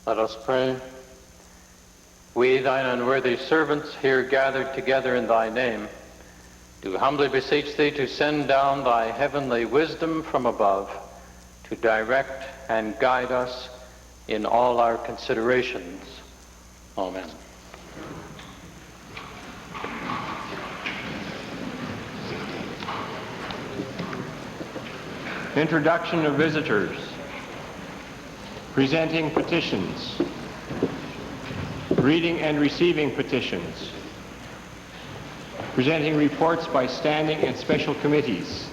Let us pray. We, thine unworthy servants, here gathered together in thy name, do humbly beseech thee to send down thy heavenly wisdom from above to direct and guide us in all our considerations. Amen. Introduction of visitors. Presenting petitions. Reading and receiving petitions. Presenting reports by standing and special committees.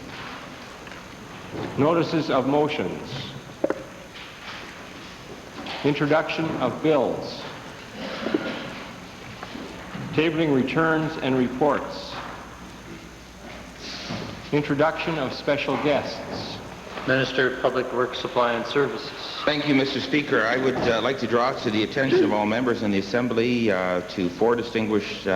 Notices of motions. Introduction of bills. Tabling returns and reports. Introduction of special guests. Minister of Public Works, Supply and Services. Thank you, Mr. Speaker. I would like to draw to the attention of all members in the Assembly to four distinguished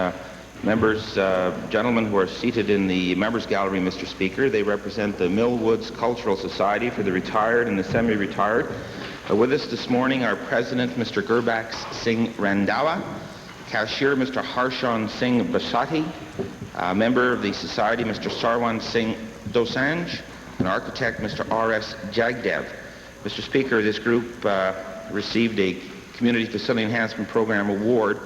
members, gentlemen who are seated in the Members Gallery, Mr. Speaker. They represent the Millwoods Cultural Society for the retired and the semi-retired. With us this morning are President Mr. Gurbaksh Singh Randhawa, Cashier Mr. Harshan Singh Basati, member of the Society Mr. Sarwan Singh Dosanjh, and architect Mr. R.S. Jagdev. Mr. Speaker, this group received a Community Facility Enhancement Program award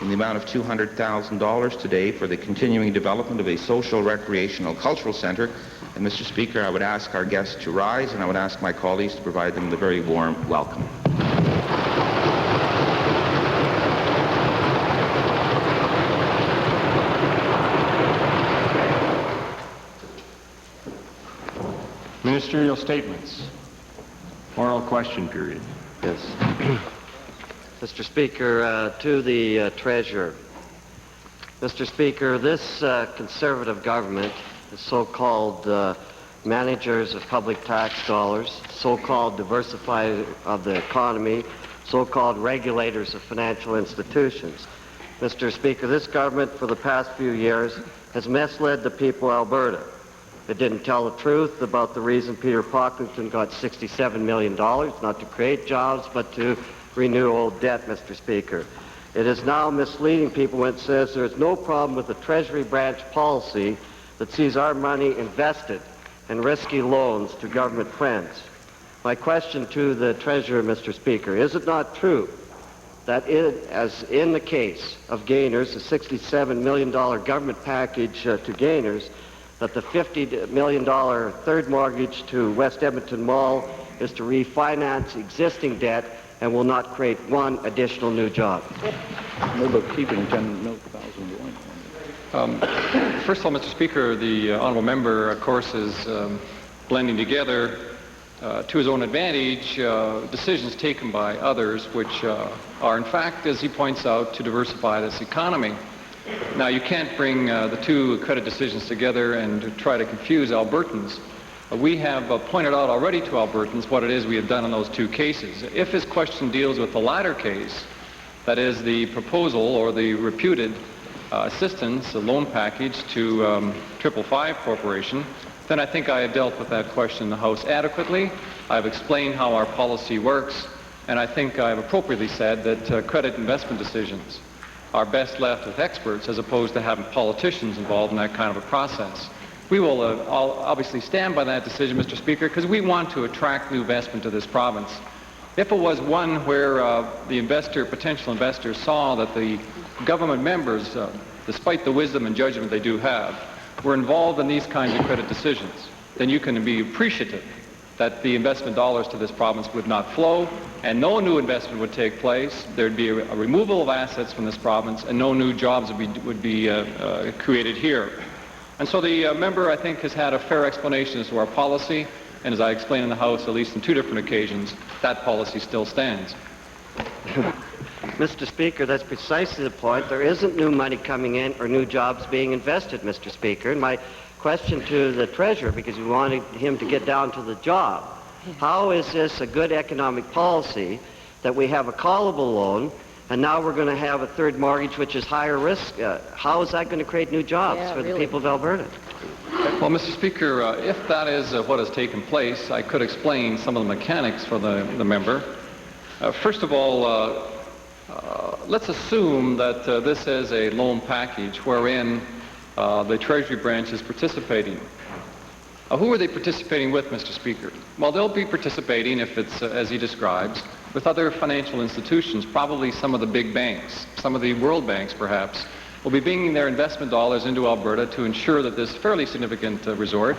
in the amount of $200,000 today for the continuing development of a social, recreational, cultural center. And Mr. Speaker, I would ask our guests to rise, and I would ask my colleagues to provide them with a very warm welcome. Ministerial statements. Oral question period. Yes. Mr. Speaker, to the Treasurer. Mr. Speaker, this conservative government, the so-called managers of public tax dollars, so-called diversifiers of the economy, so-called regulators of financial institutions. Mr. Speaker, this government for the past few years has misled the people of Alberta. It didn't tell the truth about the reason Peter Pocklington got $67 million, not to create jobs, but to renew old debt, Mr. Speaker. It is now misleading people when it says there is no problem with the Treasury branch policy that sees our money invested in risky loans to government friends. My question to the Treasurer, Mr. Speaker, is it not true that as in the case of Gainers, the $67 million government package to Gainers, that the $50 million third mortgage to West Edmonton Mall is to refinance existing debt and will not create one additional new job? What about keeping 10,000 going? First of all, Mr. Speaker, the honourable member, of course, is blending together to his own advantage decisions taken by others which are, in fact, as he points out, to diversify this economy. Now, you can't bring the two credit decisions together and to try to confuse Albertans. We have pointed out already to Albertans what it is we have done in those two cases. If his question deals with the latter case, that is the proposal or the reputed assistance, a loan package to 555 Corporation, then I think I have dealt with that question in the House adequately. I've explained how our policy works, and I think I've appropriately said that credit investment decisions are best left with experts as opposed to having politicians involved in that kind of a process. We will obviously stand by that decision, Mr. Speaker, because we want to attract new investment to this province. If it was one where the potential investor saw that the government members, despite the wisdom and judgment they do have, were involved in these kinds of credit decisions, then you can be appreciative that the investment dollars to this province would not flow and no new investment would take place. There would be a removal of assets from this province and no new jobs would be created here. And so the member, I think, has had a fair explanation as to our policy, and as I explained in the House at least on two different occasions, that policy still stands. Mr. Speaker, that's precisely the point. There isn't new money coming in or new jobs being invested, Mr. Speaker. And my question to the Treasurer, because we wanted him to get down to the job, how is this a good economic policy that we have a callable loan and now we're going to have a third mortgage which is higher risk? How is that going to create new jobs for the people of Alberta? Well, Mr. Speaker, if that is what has taken place, I could explain some of the mechanics for the member. First of all, let's assume that this is a loan package wherein the Treasury branch is participating. Who are they participating with, Mr. Speaker? Well, they'll be participating, if it's as he describes, with other financial institutions, probably some of the big banks, some of the world banks perhaps, will be bringing their investment dollars into Alberta to ensure that this fairly significant resort,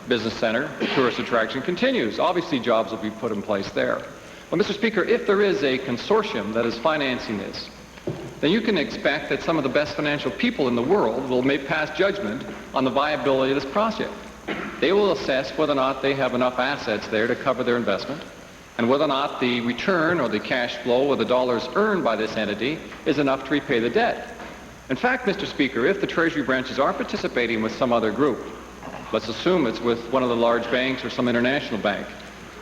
business center, tourist attraction continues. Obviously, jobs will be put in place there. Well, Mr. Speaker, if there is a consortium that is financing this, then you can expect that some of the best financial people in the world will make pass judgment on the viability of this project. They will assess whether or not they have enough assets there to cover their investment, and whether or not the return or the cash flow or the dollars earned by this entity is enough to repay the debt. In fact, Mr. Speaker, if the Treasury branches are participating with some other group, let's assume it's with one of the large banks or some international bank,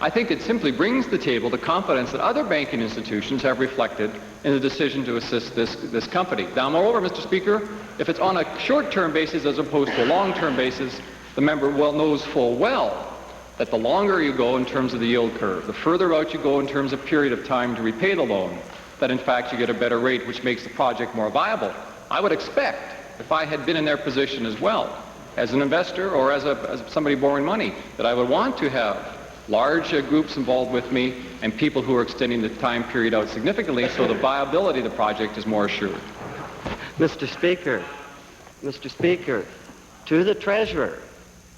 I think it simply brings to the table the confidence that other banking institutions have reflected in the decision to assist this company. Now, moreover, Mr. Speaker, if it's on a short-term basis as opposed to a long-term basis, the member well knows full well that the longer you go in terms of the yield curve, the further out you go in terms of period of time to repay the loan, that in fact you get a better rate, which makes the project more viable. I would expect, if I had been in their position as well, as an investor or as somebody borrowing money, that I would want to have large groups involved with me and people who are extending the time period out significantly so the viability of the project is more assured. Mr. Speaker, to the Treasurer,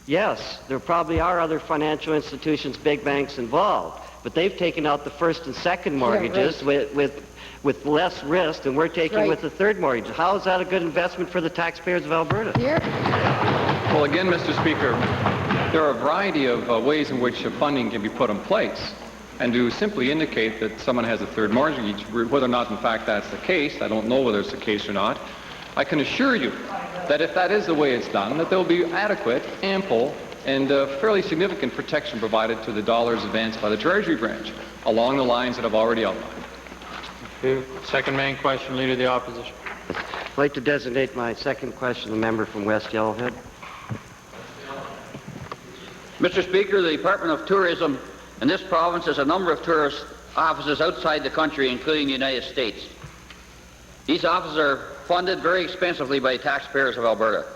yes, there probably are other financial institutions, big banks involved, but they've taken out the first and second mortgages with less risk than we're taking with the third mortgage. How is that a good investment for the taxpayers of Alberta? Well, again, Mr. Speaker, there are a variety of ways in which funding can be put in place. And to simply indicate that someone has a third mortgage, whether or not in fact that's the case, I don't know whether it's the case or not, I can assure you that if that is the way it's done, that there will be adequate, ample, and fairly significant protection provided to the dollars advanced by the Treasury branch along the lines that I've already outlined. Second main question, Leader of the Opposition. I'd like to designate my second question, the member from West Yellowhead. Mr. Speaker, the Department of Tourism in this province has a number of tourist offices outside the country, including the United States. These offices are funded very expensively by taxpayers of Alberta.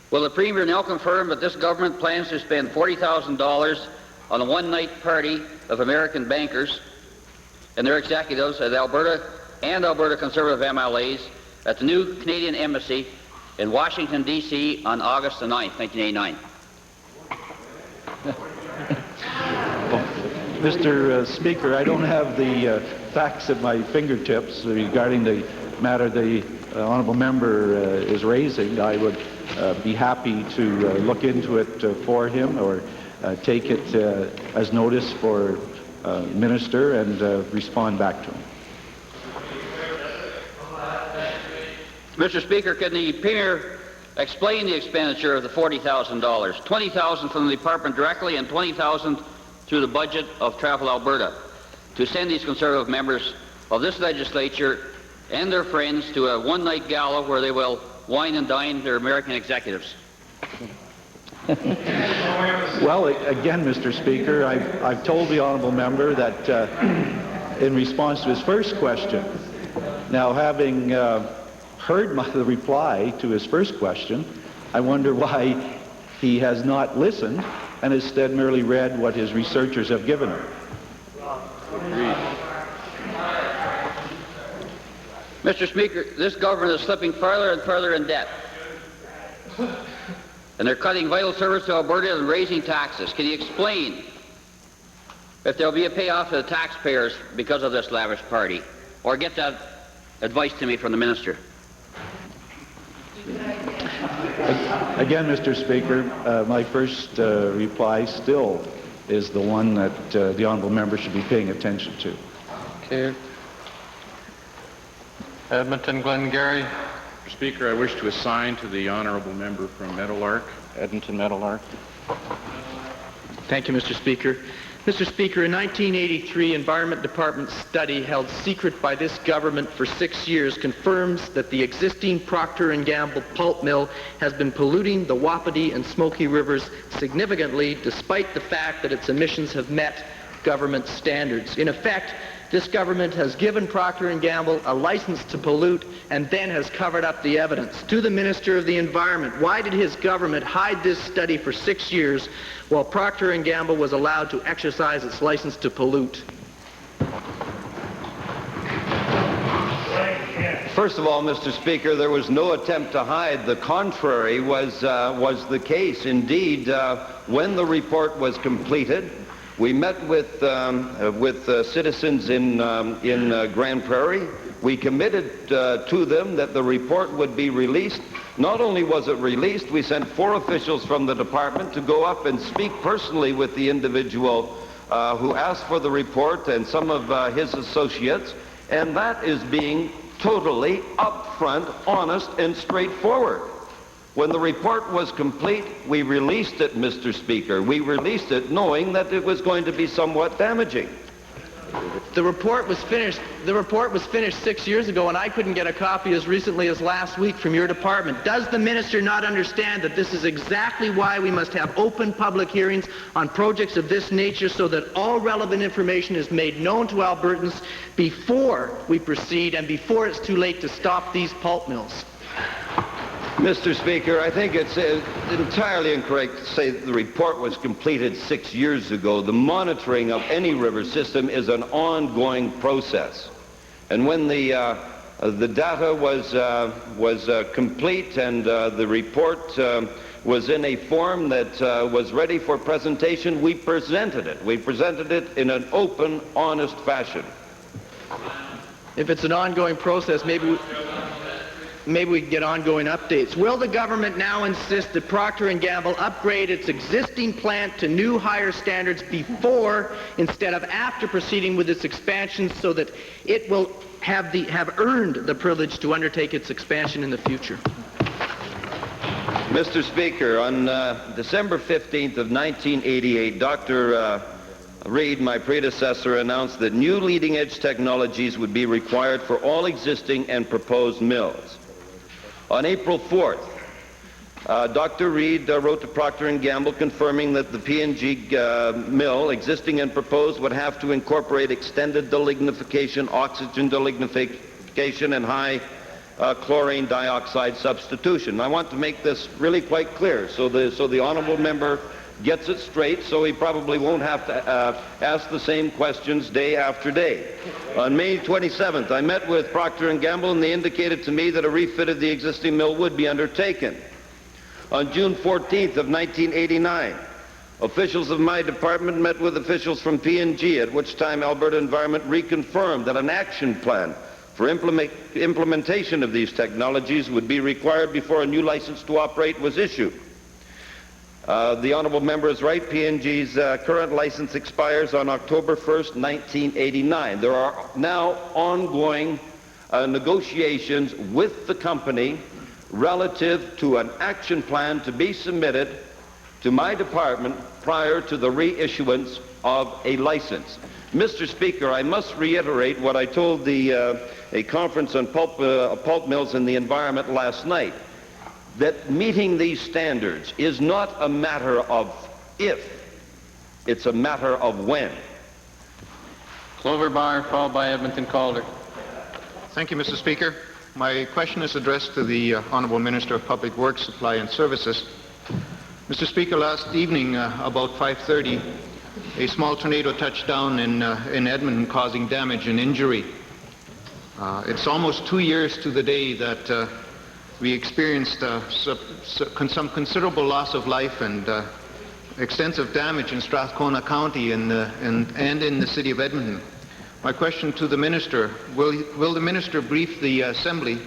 Will the Premier now confirm that this government plans to spend $40,000 on a one-night party of American bankers and their executives at Alberta and Alberta Conservative MLAs at the new Canadian Embassy in Washington, D.C. on August the 9th, 1989? Mr. Speaker, I don't have the facts at my fingertips regarding the matter the honourable member is raising. I would be happy to look into it for him or take it as notice for Minister and respond back to him. Mr. Speaker, can the Premier explain the expenditure of the $40,000? $20,000 from the department directly and $20,000 through the budget of Travel Alberta to send these Conservative members of this legislature and their friends to a one-night gala where they will wine and dine their American executives. Well, again, Mr. Speaker, I've told the honourable member that in response to his first question, now having heard the reply to his first question, I wonder why he has not listened and instead merely read what his researchers have given him. Mr. Speaker, this government is slipping further and further in debt. And they're cutting vital service to Alberta and raising taxes. Can you explain if there'll be a payoff to the taxpayers because of this lavish party? Or get that advice to me from the Minister. Again, Mr. Speaker, my first reply still is the one that the honourable member should be paying attention to. Okay. Edmonton Glengarry. Mr. Speaker, I wish to assign to the honourable member from Meadowlark, Edmonton Meadowlark. Thank you, Mr. Speaker. Mr. Speaker, a 1983 Environment Department study held secret by this government for 6 years confirms that the existing Procter & Gamble pulp mill has been polluting the Wapiti and Smoky rivers significantly, despite the fact that its emissions have met government standards. In effect, this government has given Procter & Gamble a license to pollute and then has covered up the evidence. To the Minister of the Environment, why did his government hide this study for 6 years while Procter & Gamble was allowed to exercise its license to pollute? First of all, Mr. Speaker, there was no attempt to hide. The contrary was the case. Indeed, when the report was completed, we met with citizens in Grand Prairie. We committed to them that the report would be released. Not only was it released, we sent 4 officials from the department to go up and speak personally with the individual who asked for the report and some of his associates, and that is being totally upfront, honest, and straightforward. When the report was complete, we released it, Mr. Speaker. We released it knowing that it was going to be somewhat damaging. The report was finished 6 years ago, and I couldn't get a copy as recently as last week from your department. Does the minister not understand that this is exactly why we must have open public hearings on projects of this nature, so that all relevant information is made known to Albertans before we proceed and before it's too late to stop these pulp mills? Mr. Speaker, I think it's entirely incorrect to say that the report was completed 6 years ago. The monitoring of any river system is an ongoing process. And when the data was complete and the report was in a form that was ready for presentation, we presented it. We presented it in an open, honest fashion. If it's an ongoing process, maybe we can get ongoing updates. Will the government now insist that Procter & Gamble upgrade its existing plant to new higher standards before instead of after proceeding with its expansion, so that it will have earned the privilege to undertake its expansion in the future? Mr. Speaker, on December 15th of 1988, Dr. Reed, my predecessor, announced that new leading-edge technologies would be required for all existing and proposed mills. On April 4th, Dr. Reed wrote to Procter & Gamble confirming that the P&G mill, existing and proposed, would have to incorporate extended delignification, oxygen delignification, and high chlorine dioxide substitution. I want to make this really quite clear so the honourable member gets it straight, so he probably won't have to ask the same questions day after day. On May 27th, I met with Procter & Gamble, and they indicated to me that a refit of the existing mill would be undertaken. On June 14th of 1989, officials of my department met with officials from P&G, at which time Alberta Environment reconfirmed that an action plan for implementation of these technologies would be required before a new license to operate was issued. The honourable member is right. P&G's current license expires on October 1st, 1989. There are now ongoing negotiations with the company relative to an action plan to be submitted to my department prior to the reissuance of a license. Mr. Speaker, I must reiterate what I told a conference on pulp mills and the environment last night, that meeting these standards is not a matter of if, it's a matter of when. Clover Bar, followed by Edmonton Calder. Thank you, Mr. Speaker. My question is addressed to the Honourable Minister of Public Works, Supply and Services. Mr. Speaker, last evening, about 5:30, a small tornado touched down in Edmonton, causing damage and injury. It's almost 2 years to the day that we experienced some considerable loss of life and extensive damage in Strathcona County and in the city of Edmonton. My question to the minister, will the minister brief the Assembly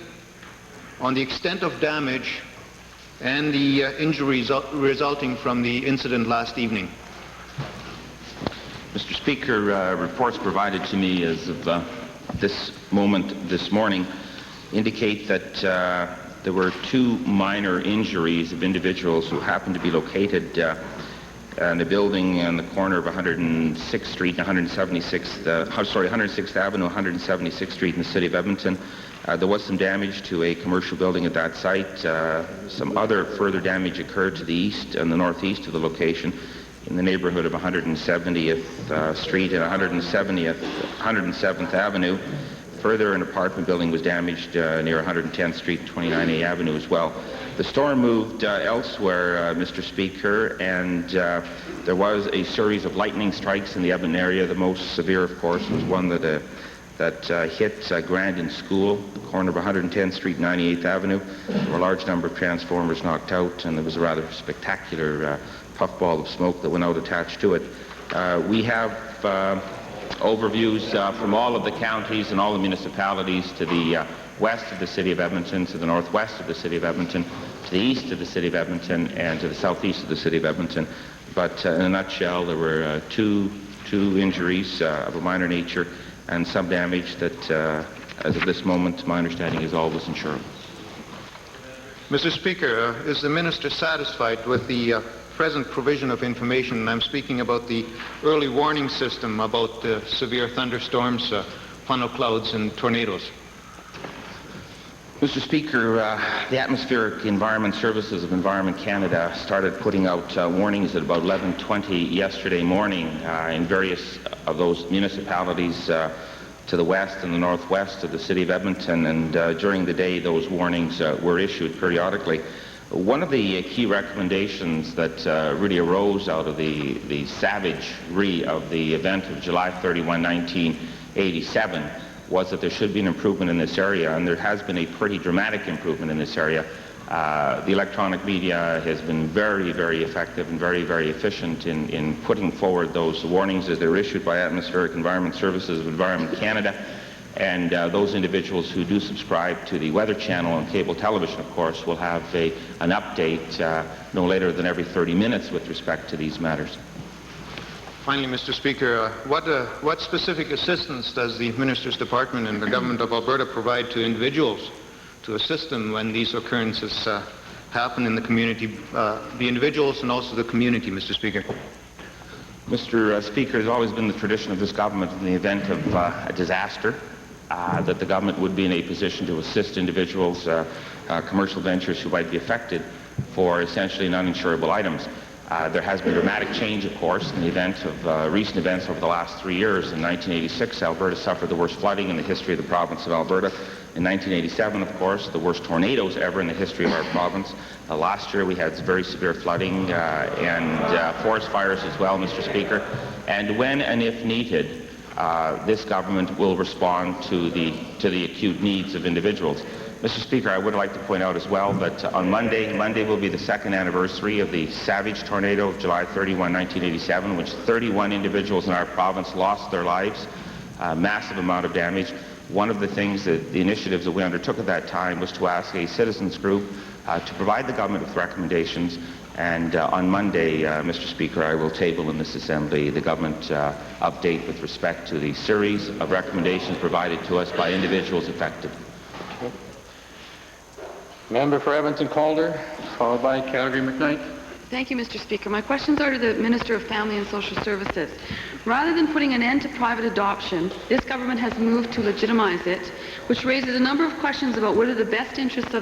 on the extent of damage and the injuries resulting from the incident last evening? Mr. Speaker, reports provided to me as of this morning indicate that there were 2 minor injuries of individuals who happened to be located in a building on the corner of 106th Street and 176th Avenue, 176th Street in the city of Edmonton. There was some damage to a commercial building at that site. Some other further damage occurred to the east and the northeast of the location in the neighborhood of 170th Street and 107th Avenue. Further, an apartment building was damaged near 110th Street, 29A Avenue as well. The storm moved elsewhere, Mr. Speaker, and there was a series of lightning strikes in the Edmonton area. The most severe, of course, was one that hit Grandin School, the corner of 110th Street, 98th Avenue. There were a large number of transformers knocked out, and there was a rather spectacular puffball of smoke that went out attached to it. We have overviews from all of the counties and all the municipalities to the west of the city of Edmonton, to the northwest of the city of Edmonton, to the east of the city of Edmonton, and to the southeast of the city of Edmonton. But in a nutshell, there were two injuries of a minor nature and some damage that, as of this moment, my understanding is all was insurable. Mr. Speaker, is the minister satisfied with the present provision of information? And I'm speaking about the early warning system about severe thunderstorms, funnel clouds, and tornadoes. Mr. Speaker, the Atmospheric Environment Services of Environment Canada started putting out warnings at about 11:20 yesterday morning in various of those municipalities to the west and the northwest of the city of Edmonton, and during the day those warnings were issued periodically. One of the key recommendations that really arose out of the savagery of the event of July 31, 1987 was that there should be an improvement in this area, and there has been a pretty dramatic improvement in this area. The electronic media has been very, very effective and very, very efficient in putting forward those warnings as they're issued by Atmospheric Environment Services of Environment Canada. And those individuals who do subscribe to the Weather Channel on cable television, of course, will have an update no later than every 30 minutes with respect to these matters. Finally, Mr. Speaker, what specific assistance does the Minister's Department and the Government of Alberta provide to individuals to assist them when these occurrences happen in the community, the individuals and also the community, Mr. Speaker? Mr. Speaker, it has always been the tradition of this government in the event of a disaster that the government would be in a position to assist individuals, commercial ventures who might be affected for essentially non-insurable items. There has been dramatic change, of course, in the event of recent events over the last 3 years. In 1986, Alberta suffered the worst flooding in the history of the province of Alberta. In 1987, of course, the worst tornadoes ever in the history of our province. Last year, we had very severe flooding and forest fires as well, Mr. Speaker. And when and if needed, this government will respond to the acute needs of individuals. Mr. Speaker, I would like to point out as well that on Monday will be the second anniversary of the savage tornado of July 31, 1987, in which 31 individuals in our province lost their lives, a massive amount of damage. One of the things that the initiatives that we undertook at that time was to ask a citizens group to provide the government with recommendations. And on Monday, Mr. Speaker, I will table in this Assembly the government update with respect to the series of recommendations provided to us by individuals affected. Member for Edmonton Calder, followed by Calgary McKnight. Thank you, Mr. Speaker. My questions are to the Minister of Family and Social Services. Rather than putting an end to private adoption, this government has moved to legitimize it, which raises a number of questions about whether the best interests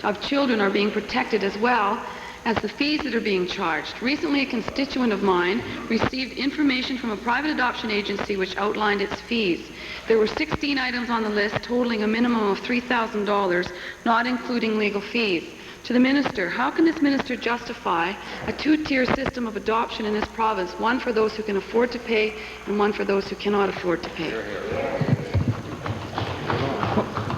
of children are being protected as well as the fees that are being charged. Recently, a constituent of mine received information from a private adoption agency which outlined its fees. There were 16 items on the list totaling a minimum of $3,000, not including legal fees. To the Minister, how can this Minister justify a two-tier system of adoption in this province, one for those who can afford to pay and one for those who cannot afford to pay?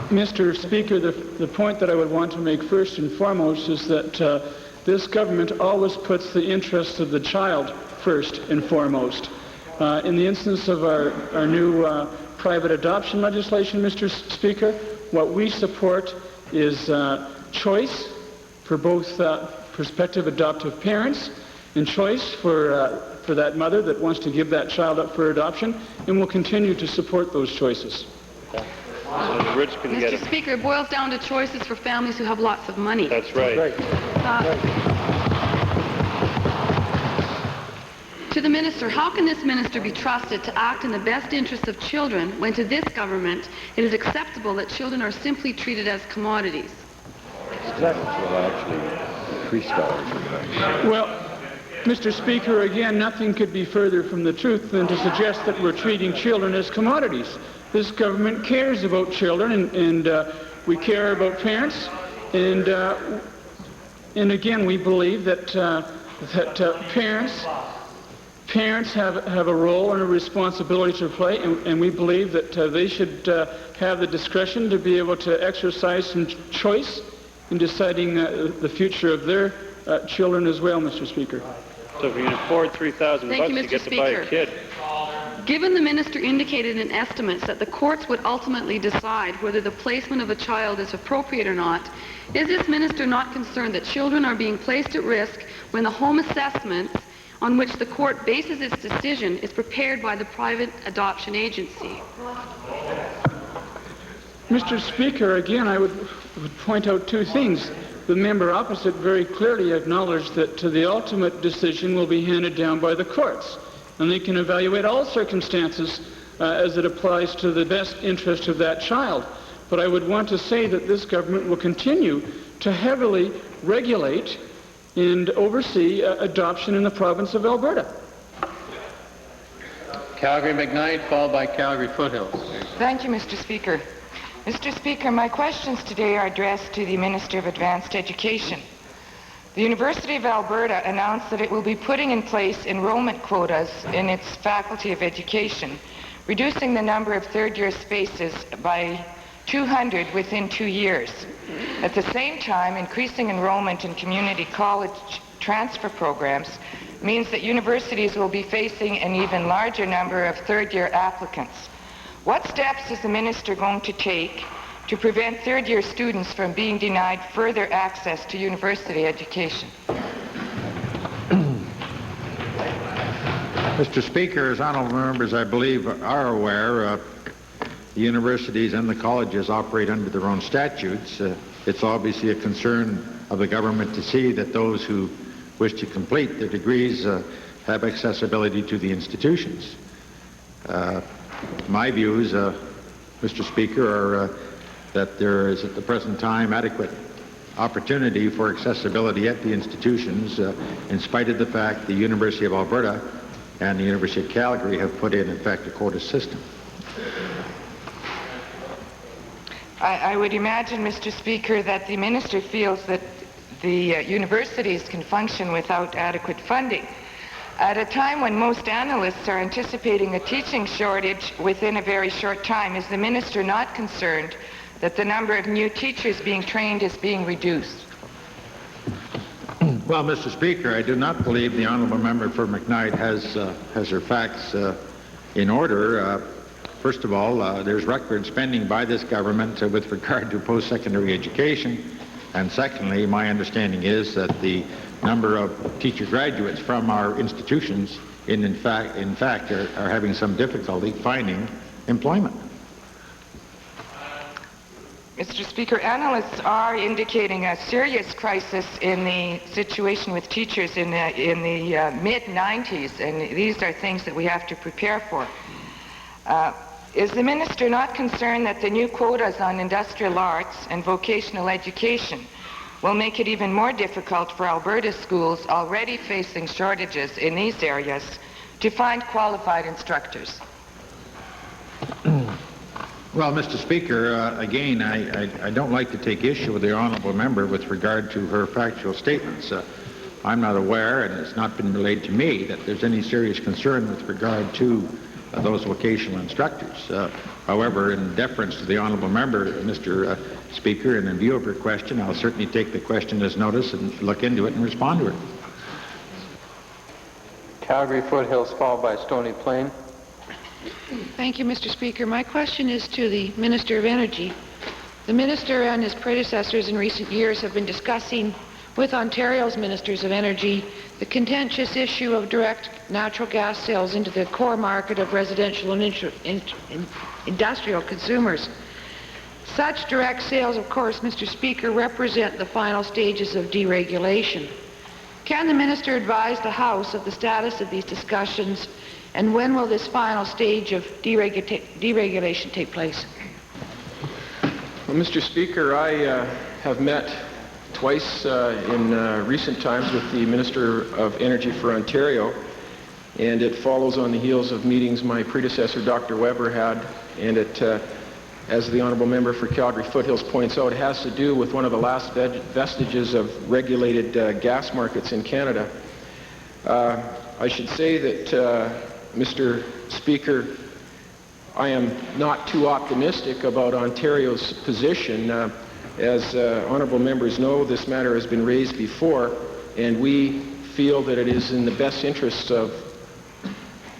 Mr. Speaker, the point that I would want to make first and foremost is that this government always puts the interests of the child first and foremost. In the instance of our new private adoption legislation, Mr. Speaker, what we support is choice for both prospective adoptive parents and choice for that mother that wants to give that child up for adoption, and we'll continue to support those choices. So the rich can Mr. Speaker, it boils down to choices for families who have lots of money. That's right. To the Minister, how can this Minister be trusted to act in the best interests of children when to this government it is acceptable that children are simply treated as commodities? Well, Mr. Speaker, again, nothing could be further from the truth than to suggest that we're treating children as commodities. This government cares about children, and we care about parents, and again, we believe that parents have a role and a responsibility to play, and we believe that they should have the discretion to be able to exercise some choice in deciding the future of their children as well, Mr. Speaker. So if you can afford $3,000 to get to buy a kid. Given the minister indicated in estimates that the courts would ultimately decide whether the placement of a child is appropriate or not, is this minister not concerned that children are being placed at risk when the home assessment on which the court bases its decision is prepared by the private adoption agency? Mr. Speaker, again, I would point out two things. The member opposite very clearly acknowledged that the ultimate decision will be handed down by the courts, and they can evaluate all circumstances as it applies to the best interest of that child. But I would want to say that this government will continue to heavily regulate and oversee adoption in the province of Alberta. Calgary McKnight, followed by Calgary Foothills. Thank you, Mr. Speaker. Mr. Speaker, my questions today are addressed to the Minister of Advanced Education. The University of Alberta announced that it will be putting in place enrollment quotas in its Faculty of Education, reducing the number of third-year spaces by 200 within 2 years. At the same time, increasing enrollment in community college transfer programs means that universities will be facing an even larger number of third-year applicants. What steps is the minister going to take to prevent third-year students from being denied further access to university education? Mr. Speaker, as honourable members, I believe, are aware, the universities and the colleges operate under their own statutes. It's obviously a concern of the government to see that those who wish to complete their degrees have accessibility to the institutions. My views, Mr. Speaker, are that there is at the present time adequate opportunity for accessibility at the institutions, in spite of the fact the University of Alberta and the University of Calgary have put in fact, a quota system. I would imagine, Mr. Speaker, that the minister feels that the universities can function without adequate funding. At a time when most analysts are anticipating a teaching shortage within a very short time, is the minister not concerned that the number of new teachers being trained is being reduced? Well, Mr. Speaker, I do not believe the honourable member for McKnight has her facts in order. First of all, there's record spending by this government with regard to post-secondary education. And secondly, my understanding is that the number of teacher graduates from our institutions in fact are having some difficulty finding employment. Mr. Speaker, analysts are indicating a serious crisis in the situation with teachers in the mid-90s, and these are things that we have to prepare for. Is the minister not concerned that the new quotas on industrial arts and vocational education will make it even more difficult for Alberta schools already facing shortages in these areas to find qualified instructors? Well, Mr. Speaker, again, I don't like to take issue with the honourable member with regard to her factual statements. I'm not aware, and it's not been relayed to me, that there's any serious concern with regard to those vocational instructors. However, in deference to the honourable member, Mr. Speaker, and in view of her question, I'll certainly take the question as notice and look into it and respond to her. Calgary Foothills, followed by Stony Plain. Thank you, Mr. Speaker. My question is to the Minister of Energy. The Minister and his predecessors in recent years have been discussing with Ontario's Ministers of Energy the contentious issue of direct natural gas sales into the core market of residential and industrial consumers. Such direct sales, of course, Mr. Speaker, represent the final stages of deregulation. Can the Minister advise the House of the status of these discussions, and when will this final stage of deregulation take place? Well, Mr. Speaker, I have met twice in recent times with the Minister of Energy for Ontario, and it follows on the heels of meetings my predecessor, Dr. Weber, had, and it, as the Honourable Member for Calgary Foothills points out, it has to do with one of the last vestiges of regulated gas markets in Canada. I should say that, Mr. Speaker, I am not too optimistic about Ontario's position. As honourable members know, this matter has been raised before, and we feel that it is in the best interests of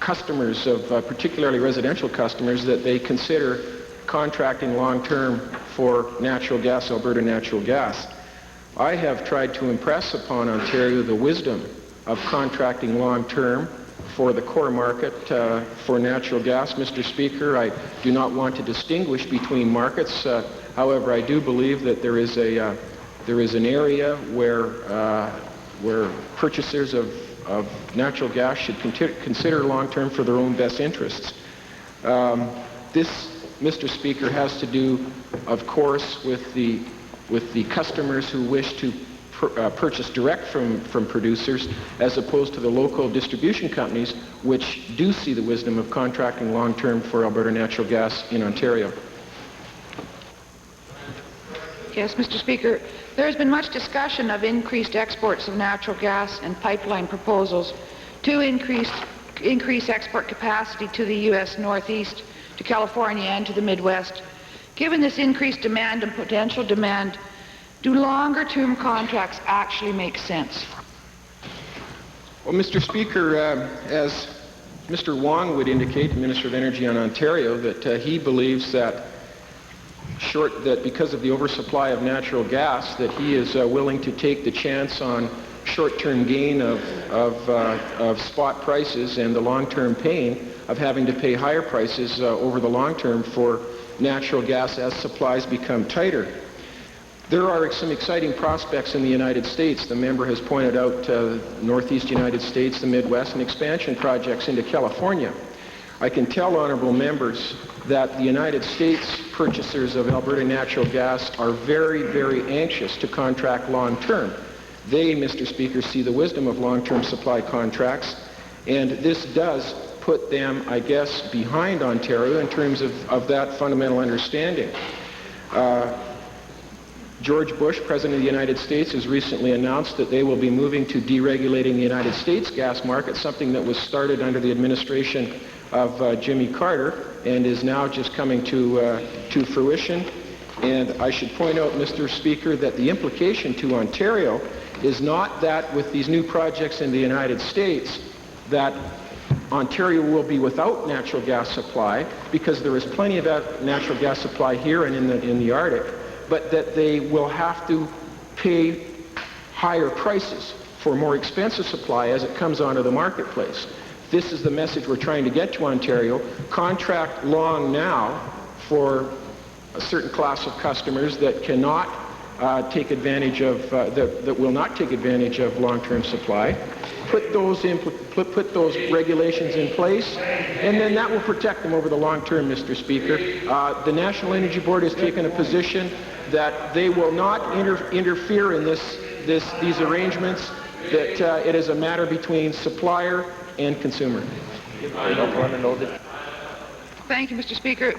customers, of particularly residential customers, that they consider contracting long-term for natural gas, Alberta natural gas. I have tried to impress upon Ontario the wisdom of contracting long-term for the core market for natural gas. Mr. Speaker, I do not want to distinguish between markets. However, I do believe that there is an area where purchasers of natural gas should consider long-term for their own best interests. This, Mr. Speaker, has to do, of course, with the customers who wish to purchase direct from producers, as opposed to the local distribution companies, which do see the wisdom of contracting long-term for Alberta natural gas in Ontario. Yes, Mr. Speaker. There has been much discussion of increased exports of natural gas and pipeline proposals to increase export capacity to the U.S. Northeast, to California, and to the Midwest. Given this increased demand and potential demand, do longer-term contracts actually make sense? Well, Mr. Speaker, as Mr. Wong would indicate, the Minister of Energy on Ontario, that he believes that because of the oversupply of natural gas, that he is willing to take the chance on short-term gain of spot prices and the long-term pain of having to pay higher prices over the long term for natural gas as supplies become tighter. There are some exciting prospects in the United States. The member has pointed out Northeast United States, the Midwest, and expansion projects into California. I can tell honourable members that the United States purchasers of Alberta natural gas are very, very anxious to contract long-term. They, Mr. Speaker, see the wisdom of long-term supply contracts, and this does put them, I guess, behind Ontario in terms of that fundamental understanding. George Bush, President of the United States, has recently announced that they will be moving to deregulating the United States gas market, something that was started under the administration of Jimmy Carter and is now just coming to fruition. And I should point out, Mr. Speaker, that the implication to Ontario is not that with these new projects in the United States that Ontario will be without natural gas supply, because there is plenty of natural gas supply here and in the Arctic, but that they will have to pay higher prices for more expensive supply as it comes onto the marketplace. This is the message we're trying to get to Ontario. Contract long now for a certain class of customers that cannot take advantage of, that will not take advantage of long-term supply. Put those regulations in place, and then that will protect them over the long term, Mr. Speaker. The National Energy Board has taken a position that they will not interfere in these arrangements, that it is a matter between supplier and consumer. Thank you, Mr. Speaker.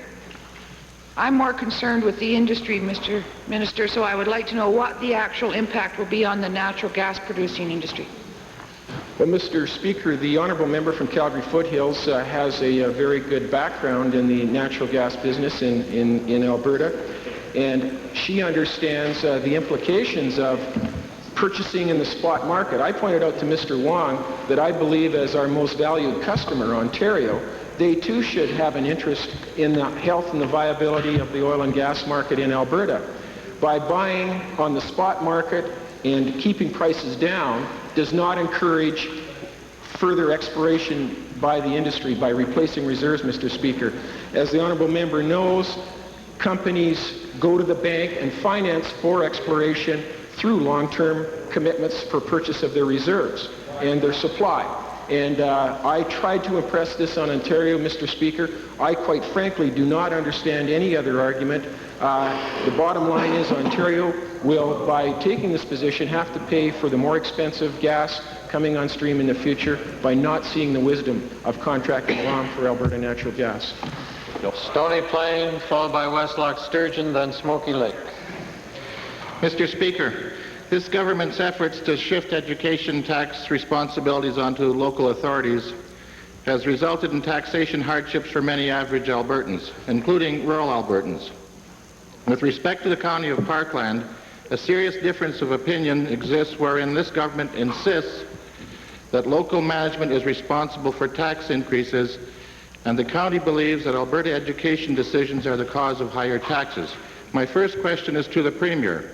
I'm more concerned with the industry, Mr. Minister, so I would like to know what the actual impact will be on the natural gas producing industry. Well, Mr. Speaker, the honourable member from Calgary Foothills has a very good background in the natural gas business in Alberta, and she understands the implications of purchasing in the spot market. I pointed out to Mr. Wong that I believe, as our most valued customer, Ontario, they too should have an interest in the health and the viability of the oil and gas market in Alberta. By buying on the spot market and keeping prices down does not encourage further exploration by the industry by replacing reserves, Mr. Speaker. As the honourable member knows, companies go to the bank and finance for exploration through long-term commitments for purchase of their reserves and their supply. And I tried to impress this on Ontario, Mr. Speaker. I quite frankly do not understand any other argument. The bottom line is Ontario will, by taking this position, have to pay for the more expensive gas coming on stream in the future by not seeing the wisdom of contracting along for Alberta natural gas. Stony Plain, followed by Westlock Sturgeon, then Smoky Lake. Mr. Speaker, this government's efforts to shift education tax responsibilities onto local authorities has resulted in taxation hardships for many average Albertans, including rural Albertans. With respect to the County of Parkland, a serious difference of opinion exists wherein this government insists that local management is responsible for tax increases, and the county believes that Alberta education decisions are the cause of higher taxes. My first question is to the Premier.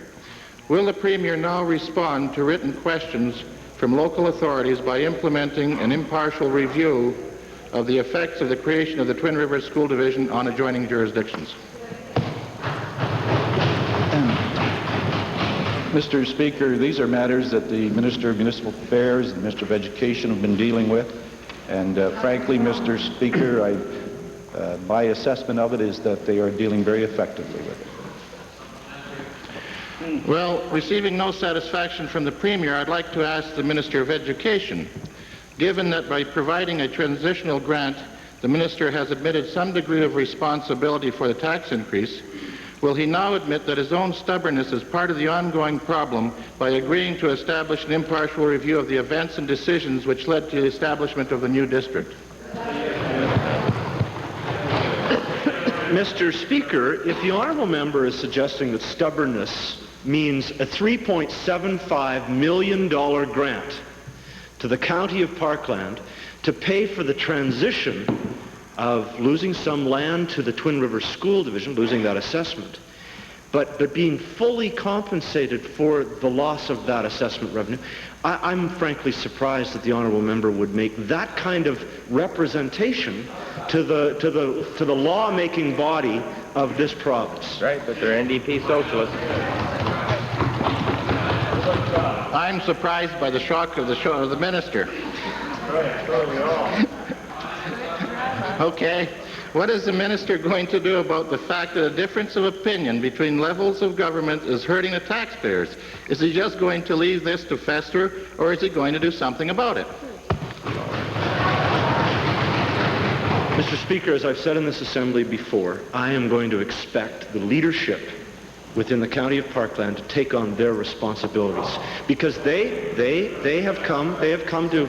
Will the Premier now respond to written questions from local authorities by implementing an impartial review of the effects of the creation of the Twin Rivers School Division on adjoining jurisdictions? Mr. Speaker, these are matters that the Minister of Municipal Affairs and the Minister of Education have been dealing with. And frankly, Mr. Speaker, my assessment of it is that they are dealing very effectively with it. Well, receiving no satisfaction from the Premier, I'd like to ask the Minister of Education, given that by providing a transitional grant, the Minister has admitted some degree of responsibility for the tax increase, will he now admit that his own stubbornness is part of the ongoing problem by agreeing to establish an impartial review of the events and decisions which led to the establishment of the new district? Mr. Speaker, if the honourable member is suggesting that stubbornness means a $3.75 million grant to the County of Parkland to pay for the transition of losing some land to the Twin Rivers School Division, losing that assessment, but being fully compensated for the loss of that assessment revenue, I'm frankly surprised that the honourable member would make that kind of representation to the lawmaking body of this province. Right, but they're NDP socialists. I'm surprised by the shock of the minister. Okay. What is the minister going to do about the fact that a difference of opinion between levels of government is hurting the taxpayers? Is he just going to leave this to fester, or is he going to do something about it? Mr. Speaker, as I've said in this assembly before, I am going to expect the leadership within the County of Parkland to take on their responsibilities, because they have come to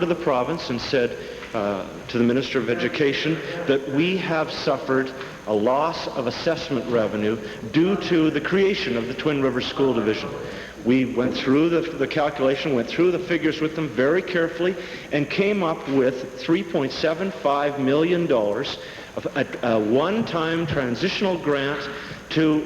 the province and said to the Minister of Education that we have suffered a loss of assessment revenue due to the creation of the Twin Rivers School Division. We went through the calculation, went through the figures with them very carefully, and came up with $3.75 million of a one-time transitional grant to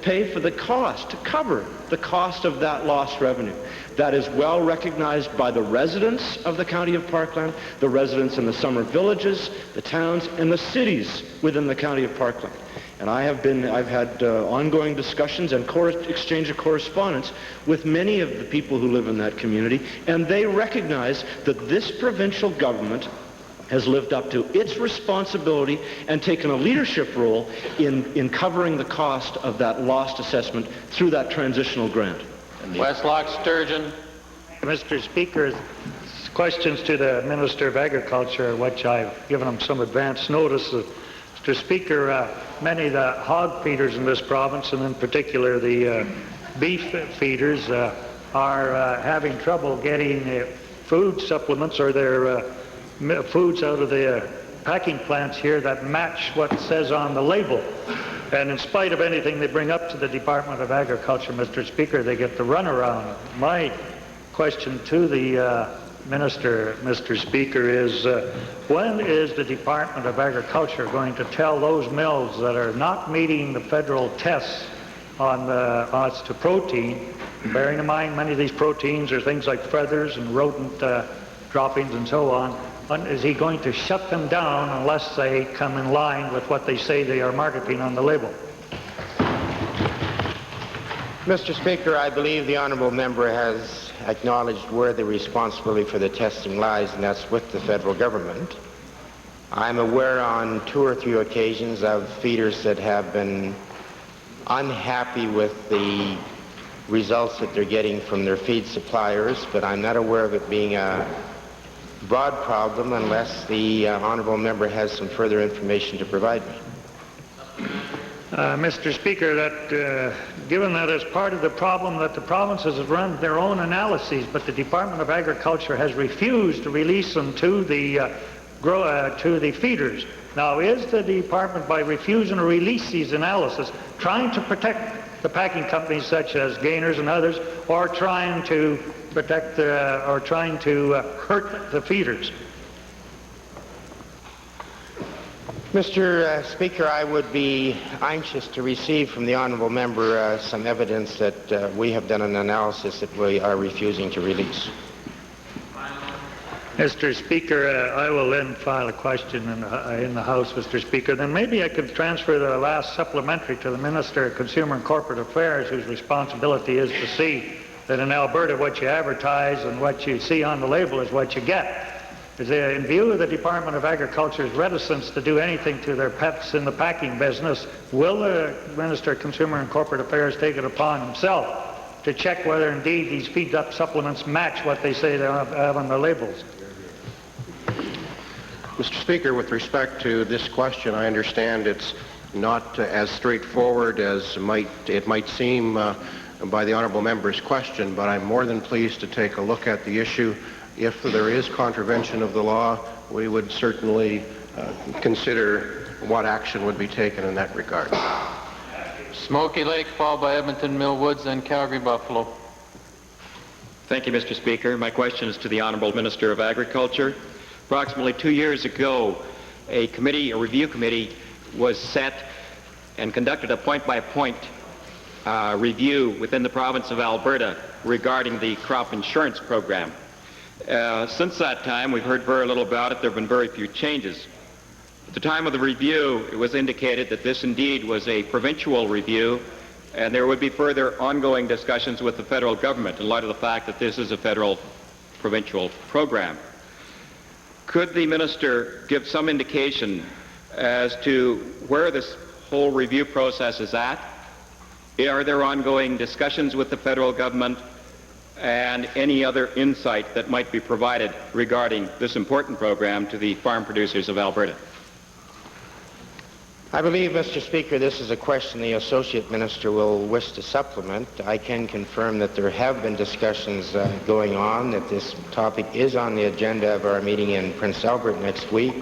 pay for the cost, to cover the cost of that lost revenue. That is well recognized by the residents of the County of Parkland, the residents in the summer villages, the towns, and the cities within the County of Parkland. And I've had ongoing discussions and exchange of correspondence with many of the people who live in that community, and they recognize that this provincial government has lived up to its responsibility and taken a leadership role in covering the cost of that lost assessment through that transitional grant. Westlock Sturgeon. Mr. Speaker, questions to the Minister of Agriculture, which I've given him some advance notice. Mr. Speaker, many of the hog feeders in this province, and in particular the beef feeders, are having trouble getting food supplements or their foods out of the packing plants here that match what says on the label. And in spite of anything they bring up to the Department of Agriculture, Mr. Speaker, they get the runaround. My question to the Minister, Mr. Speaker, is when is the Department of Agriculture going to tell those mills that are not meeting the federal tests on as to protein, bearing in mind many of these proteins are things like feathers and rodent droppings and so on, when is he going to shut them down unless they come in line with what they say they are marketing on the label? Mr. Speaker, I believe the honourable member has acknowledged where the responsibility for the testing lies, and that's with the federal government. I'm aware on 2 or 3 occasions of feeders that have been unhappy with the results that they're getting from their feed suppliers, but I'm not aware of it being a broad problem unless the honourable member has some further information to provide me. Mr. Speaker, that given that as part of the problem that the provinces have run their own analyses, but the Department of Agriculture has refused to release them to the feeders. Now, is the department, by refusing to release these analyses, trying to protect the packing companies such as Gainers and others, or trying to protect or trying to hurt the feeders? Mr. Speaker, I would be anxious to receive from the honourable member some evidence that we have done an analysis that we are refusing to release. Mr. Speaker, I will then file a question in the House, Mr. Speaker. Then maybe I could transfer the last supplementary to the Minister of Consumer and Corporate Affairs, whose responsibility is to see that in Alberta what you advertise and what you see on the label is what you get. In view of the Department of Agriculture's reticence to do anything to their pets in the packing business, will the Minister of Consumer and Corporate Affairs take it upon himself to check whether indeed these feed-up supplements match what they say they have on their labels? Mr. Speaker, with respect to this question, I understand it's not as straightforward as it might seem by the honourable member's question, but I'm more than pleased to take a look at the issue. If there is contravention of the law, we would certainly consider what action would be taken in that regard. Smoky Lake, followed by Edmonton Mill Woods and Calgary Buffalo. Thank you, Mr. Speaker. My question is to the Honourable Minister of Agriculture. Approximately 2 years ago, a review committee was set and conducted a point-by-point review within the province of Alberta regarding the crop insurance program. Since that time, we've heard very little about it. There have been very few changes. At the time of the review, it was indicated that this indeed was a provincial review, and there would be further ongoing discussions with the federal government in light of the fact that this is a federal provincial program. Could the minister give some indication as to where this whole review process is at? Are there ongoing discussions with the federal government, and any other insight that might be provided regarding this important program to the farm producers of Alberta? I believe, Mr. Speaker, this is a question the Associate Minister will wish to supplement. I can confirm that there have been discussions going on, that this topic is on the agenda of our meeting in Prince Albert next week,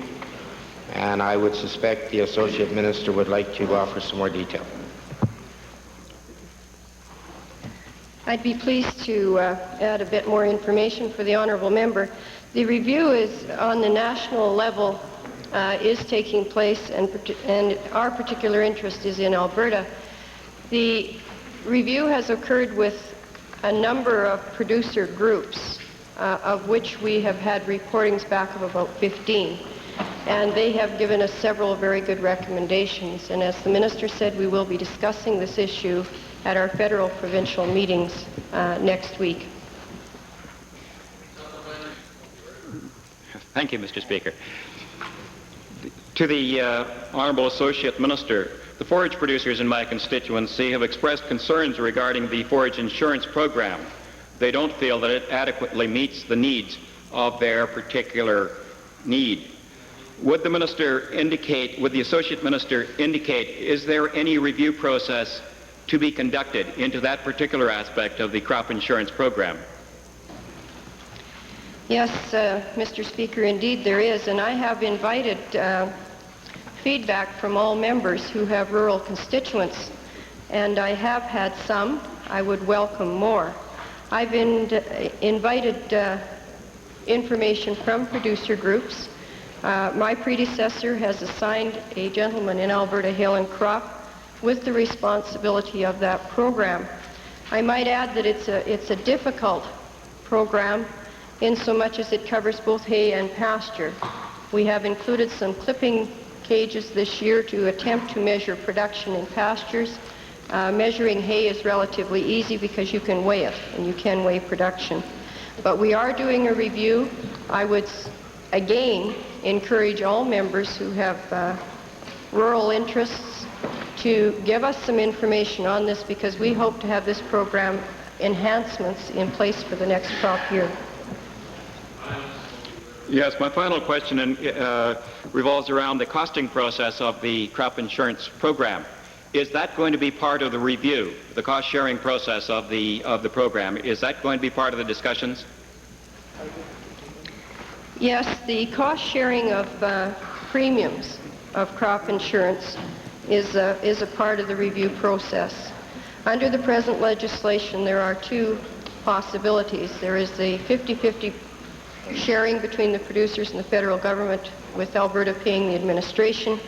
and I would suspect the Associate Minister would like to offer some more detail. I'd be pleased to add a bit more information for the honourable member. The review is on the national level, is taking place, and our particular interest is in Alberta. The review has occurred with a number of producer groups, of which we have had reportings back of about 15. And they have given us several very good recommendations. And as the minister said, we will be discussing this issue at our federal provincial meetings next week. Thank you, Mr. Speaker. To the Honourable Associate Minister, the forage producers in my constituency have expressed concerns regarding the forage insurance program. They don't feel that it adequately meets the needs of their particular need. Would the minister indicate, would the Associate Minister indicate, is there any review process to be conducted into that particular aspect of the crop insurance program? Yes, Mr. Speaker, indeed there is, and I have invited feedback from all members who have rural constituents, and I have had some. I would welcome more. I've invited information from producer groups. My predecessor has assigned a gentleman in Alberta Hill and Crop with the responsibility of that program. I might add that it's a difficult program in so much as it covers both hay and pasture. We have included some clipping cages this year to attempt to measure production in pastures. Measuring hay is relatively easy because you can weigh it, and you can weigh production. But we are doing a review. I would, again, encourage all members who have rural interests to give us some information on this, because we hope to have this program enhancements in place for the next crop year. Yes, my final question revolves around the costing process of the crop insurance program. Is that going to be part of the review, the cost-sharing process of the program? Is that going to be part of the discussions? Yes, the cost sharing of premiums of crop insurance is a part of the review process. Under the present legislation, there are two possibilities. There is the 50-50 sharing between the producers and the federal government, with Alberta paying the administration,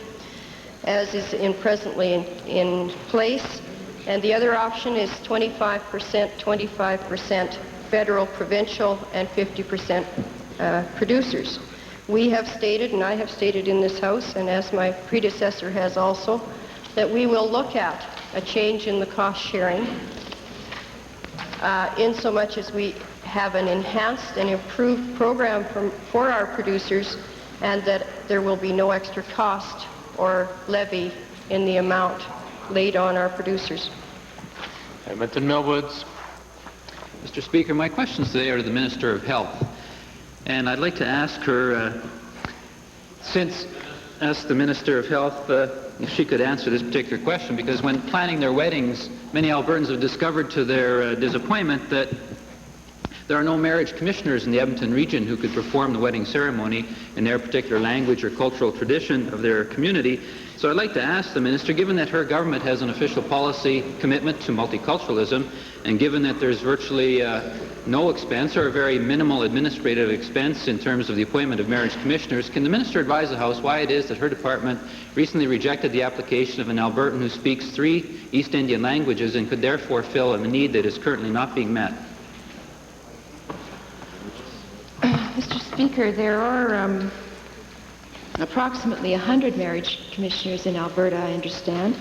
as is presently in place. And the other option is 25%, 25% federal, provincial, and 50% producers. We have stated, and I have stated in this House, and as my predecessor has also, that we will look at a change in the cost sharing in so much as we have an enhanced and improved program for our producers, and that there will be no extra cost or levy in the amount laid on our producers. Edmonton Millwoods. Mr. Speaker, my questions today are to the Minister of Health. And I'd like to ask her, ask the Minister of Health if she could answer this particular question, because when planning their weddings, many Albertans have discovered to their disappointment that there are no marriage commissioners in the Edmonton region who could perform the wedding ceremony in their particular language or cultural tradition of their community. So I'd like to ask the Minister, given that her government has an official policy commitment to multiculturalism, and given that there's virtually no expense or a very minimal administrative expense in terms of the appointment of marriage commissioners, can the Minister advise the House why it is that her department recently rejected the application of an Albertan who speaks 3 East Indian languages and could therefore fill a need that is currently not being met? Mr. Speaker, there are approximately 100 marriage commissioners in Alberta, I understand,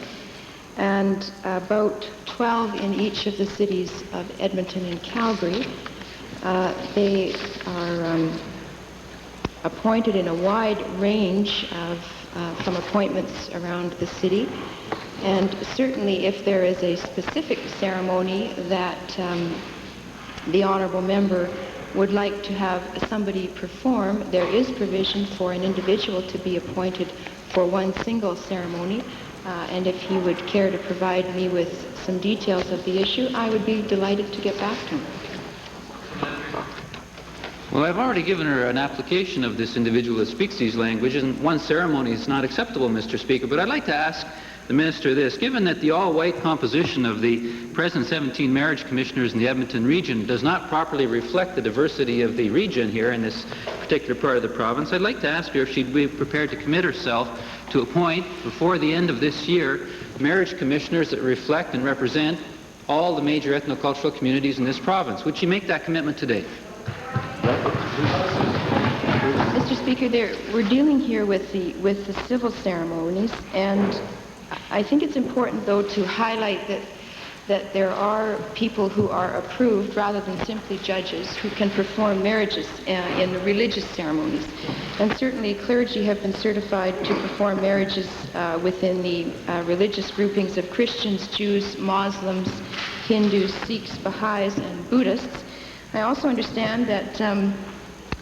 and about 12 in each of the cities of Edmonton and Calgary. They are appointed in a wide range from appointments around the city, and certainly if there is a specific ceremony that the honourable member would like to have somebody perform, there is provision for an individual to be appointed for one single ceremony. And if he would care to provide me with some details of the issue, I would be delighted to get back to him. Well, I've already given her an application of this individual that speaks these languages, and one ceremony is not acceptable, Mr. Speaker. But I'd like to ask the Minister this. Given that the all-white composition of the present 17 marriage commissioners in the Edmonton region does not properly reflect the diversity of the region here in this particular part of the province, I'd like to ask her if she'd be prepared to commit herself to appoint, before the end of this year, marriage commissioners that reflect and represent all the major ethnocultural communities in this province. Would she make that commitment today? Mr. Speaker, we're dealing here with the civil ceremonies, and I think it's important, though, to highlight that there are people who are approved rather than simply judges who can perform marriages in the religious ceremonies. And certainly clergy have been certified to perform marriages within the religious groupings of Christians, Jews, Muslims, Hindus, Sikhs, Baha'is, and Buddhists. I also understand that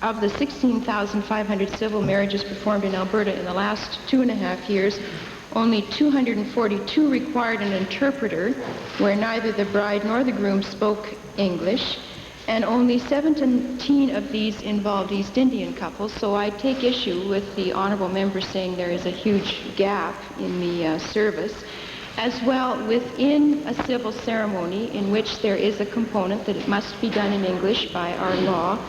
of the 16,500 civil marriages performed in Alberta in the last 2.5 years, only 242 required an interpreter, where neither the bride nor the groom spoke English, and only 17 of these involved East Indian couples. So I take issue with the honourable member saying there is a huge gap in the service. As well, within a civil ceremony in which there is a component that it must be done in English by our law,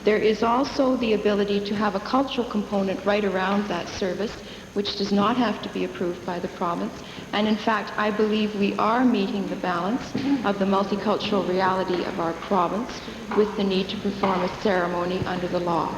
there is also the ability to have a cultural component right around that service, which does not have to be approved by the province. And in fact, I believe we are meeting the balance of the multicultural reality of our province with the need to perform a ceremony under the law.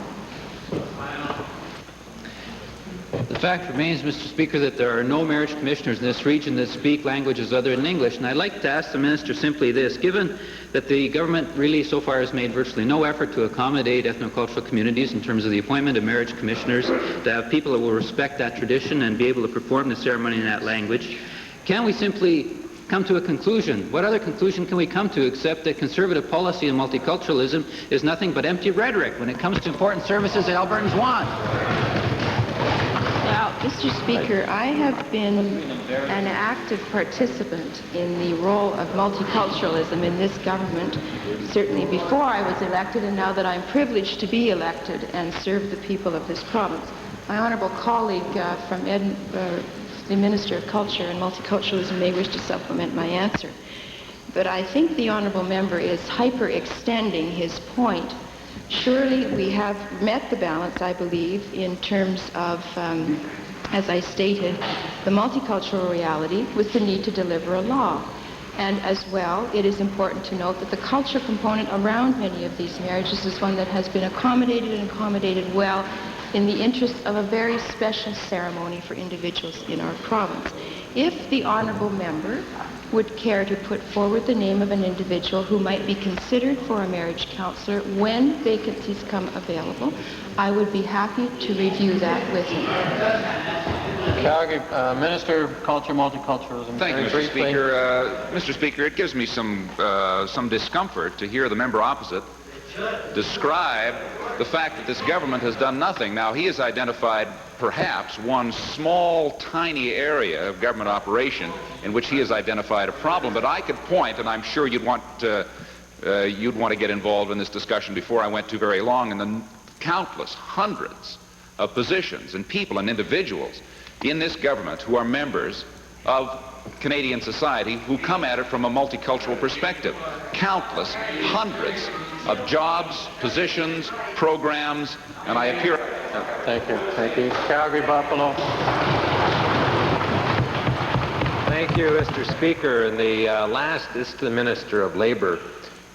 The The fact remains, Mr. Speaker, that there are no marriage commissioners in this region that speak languages other than English. And I'd like to ask the Minister simply this. Given that the government really so far has made virtually no effort to accommodate ethnocultural communities in terms of the appointment of marriage commissioners, to have people that will respect that tradition and be able to perform the ceremony in that language, can we simply come to a conclusion? What other conclusion can we come to except that conservative policy and multiculturalism is nothing but empty rhetoric when it comes to important services that Albertans want? Now, Mr. Speaker, I have been an active participant in the role of multiculturalism in this government, certainly before I was elected and now that I'm privileged to be elected and serve the people of this province. My honourable colleague from Edinburgh, the Minister of Culture and Multiculturalism, may wish to supplement my answer. But I think the honourable member is hyper-extending his point. Surely we have met the balance, I believe, in terms of, as I stated, the multicultural reality with the need to deliver a law. And as well, it is important to note that the culture component around many of these marriages is one that has been accommodated and accommodated well in the interest of a very special ceremony for individuals in our province. If the honourable member would care to put forward the name of an individual who might be considered for a marriage counsellor when vacancies come available, I would be happy to review that with him. Calgary, Minister of Culture, Multiculturalism. Thank you, Mr. Speaker. Mr. Speaker, it gives me some discomfort to hear the member opposite describe the fact that this government has done nothing. Now, he has identified perhaps one small, tiny area of government operation in which he has identified a problem, but I could point, and I'm sure you'd want to get involved in this discussion before I went too very long, in the countless hundreds of positions and people and individuals in this government who are members of Canadian society who come at it from a multicultural perspective. Countless, hundreds of jobs, positions, programs, and I appear... Thank you. Thank you. Calgary, Buffalo. Thank you, Mr. Speaker. In the this is to the Minister of Labour.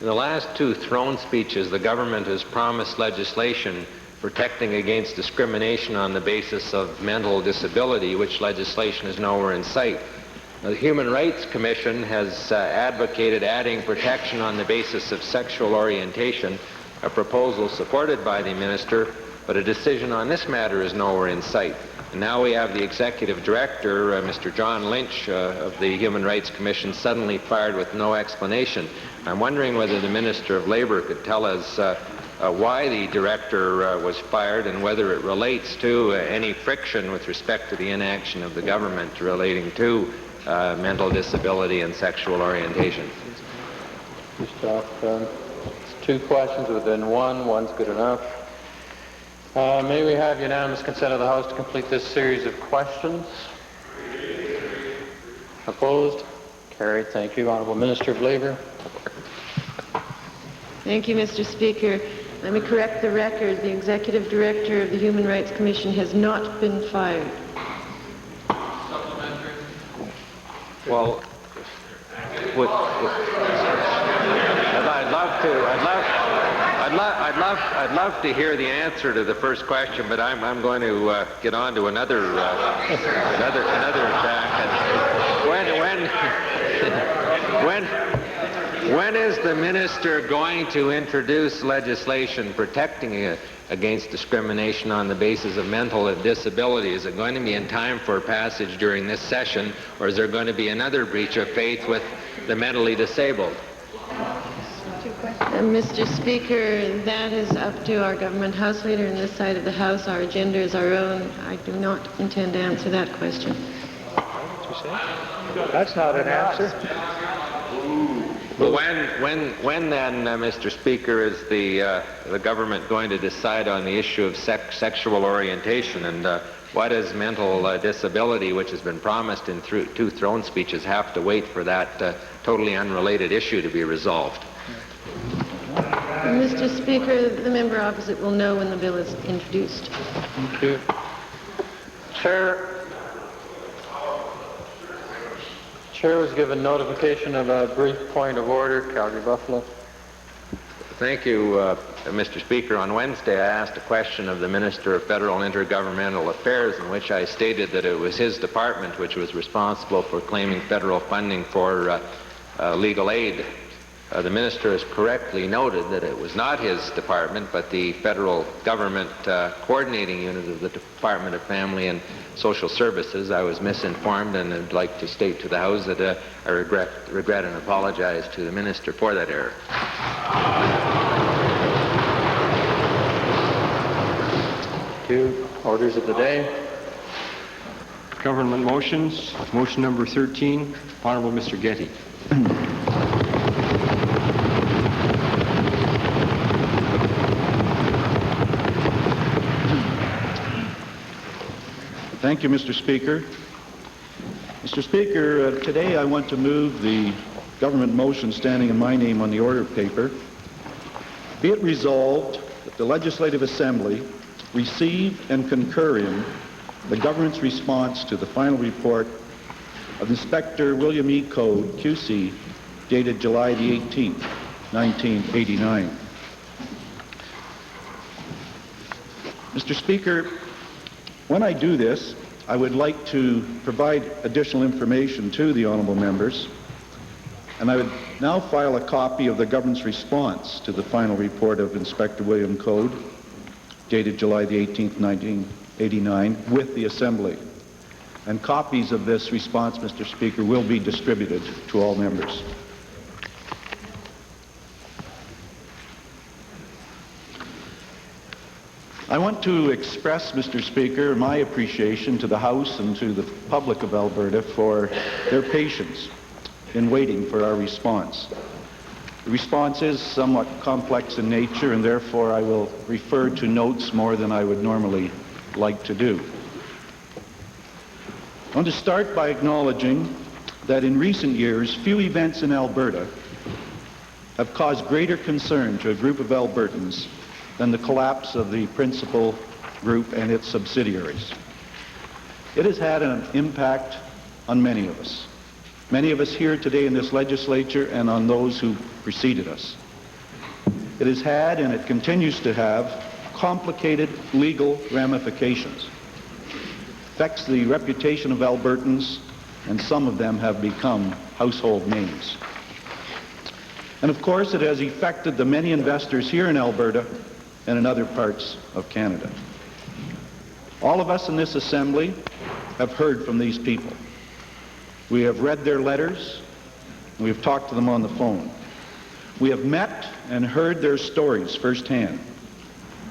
In the last two throne speeches, the government has promised legislation protecting against discrimination on the basis of mental disability, which legislation is nowhere in sight. The Human Rights Commission has advocated adding protection on the basis of sexual orientation, a proposal supported by the Minister, but a decision on this matter is nowhere in sight. And now we have the Executive Director, Mr. John Lynch of the Human Rights Commission, suddenly fired with no explanation. I'm wondering whether the Minister of Labour could tell us why the Director was fired and whether it relates to any friction with respect to the inaction of the government relating to mental disability and sexual orientation. It's two questions within one. One's good enough. May we have unanimous consent of the House to complete this series of questions? Opposed? Carried. Thank you. Honourable Minister of Labour. Thank you, Mr. Speaker. Let me correct the record. The Executive Director of the Human Rights Commission has not been fired. Well, I'd love to hear the answer to the first question, but I'm going to get on to another track. When is the minister going to introduce legislation protecting against discrimination on the basis of mental disability? Is it going to be in time for passage during this session, or is there going to be another breach of faith with the mentally disabled? Mr. Speaker, that is up to our government House Leader in this side of the House. Our agenda is our own. I do not intend to answer that question. That's not an answer. Well, when then, Mr. Speaker, is the government going to decide on the issue of sexual orientation, and why does mental disability, which has been promised in two throne speeches, have to wait for that totally unrelated issue to be resolved? Mr. Speaker, the member opposite will know when the bill is introduced. Thank you. Chair was given notification of a brief point of order. Calgary Buffalo. Thank you, Mr. Speaker. On Wednesday, I asked a question of the Minister of Federal and Intergovernmental Affairs in which I stated that it was his department which was responsible for claiming federal funding for legal aid. The Minister has correctly noted that it was not his department, but the federal government coordinating unit of the Department of Family and Social Services. I was misinformed, and I'd like to state to the House that I regret and apologize to the Minister for that error. Two orders of the day. Government motions. Motion number 13, Honorable Mr. Getty. Thank you, Mr. Speaker. Mr. Speaker, today I want to move the government motion standing in my name on the order paper. Be it resolved that the Legislative Assembly receive and concur in the government's response to the final report of Inspector William E. Code, QC, dated July the 18th, 1989. Mr. Speaker, when I do this, I would like to provide additional information to the honourable members, and I would now file a copy of the government's response to the final report of Inspector William Code, dated July the 18th, 1989, with the Assembly. And copies of this response, Mr. Speaker, will be distributed to all members. I want to express, Mr. Speaker, my appreciation to the House and to the public of Alberta for their patience in waiting for our response. The response is somewhat complex in nature, and therefore I will refer to notes more than I would normally like to do. I want to start by acknowledging that in recent years, few events in Alberta have caused greater concern to a group of Albertans than the collapse of the Principal Group and its subsidiaries. It has had an impact on many of us here today in this legislature and on those who preceded us. It has had, and it continues to have, complicated legal ramifications. It affects the reputation of Albertans, and some of them have become household names. And of course, it has affected the many investors here in Alberta and in other parts of Canada. All of us in this Assembly have heard from these people. We have read their letters, and we have talked to them on the phone. We have met and heard their stories firsthand.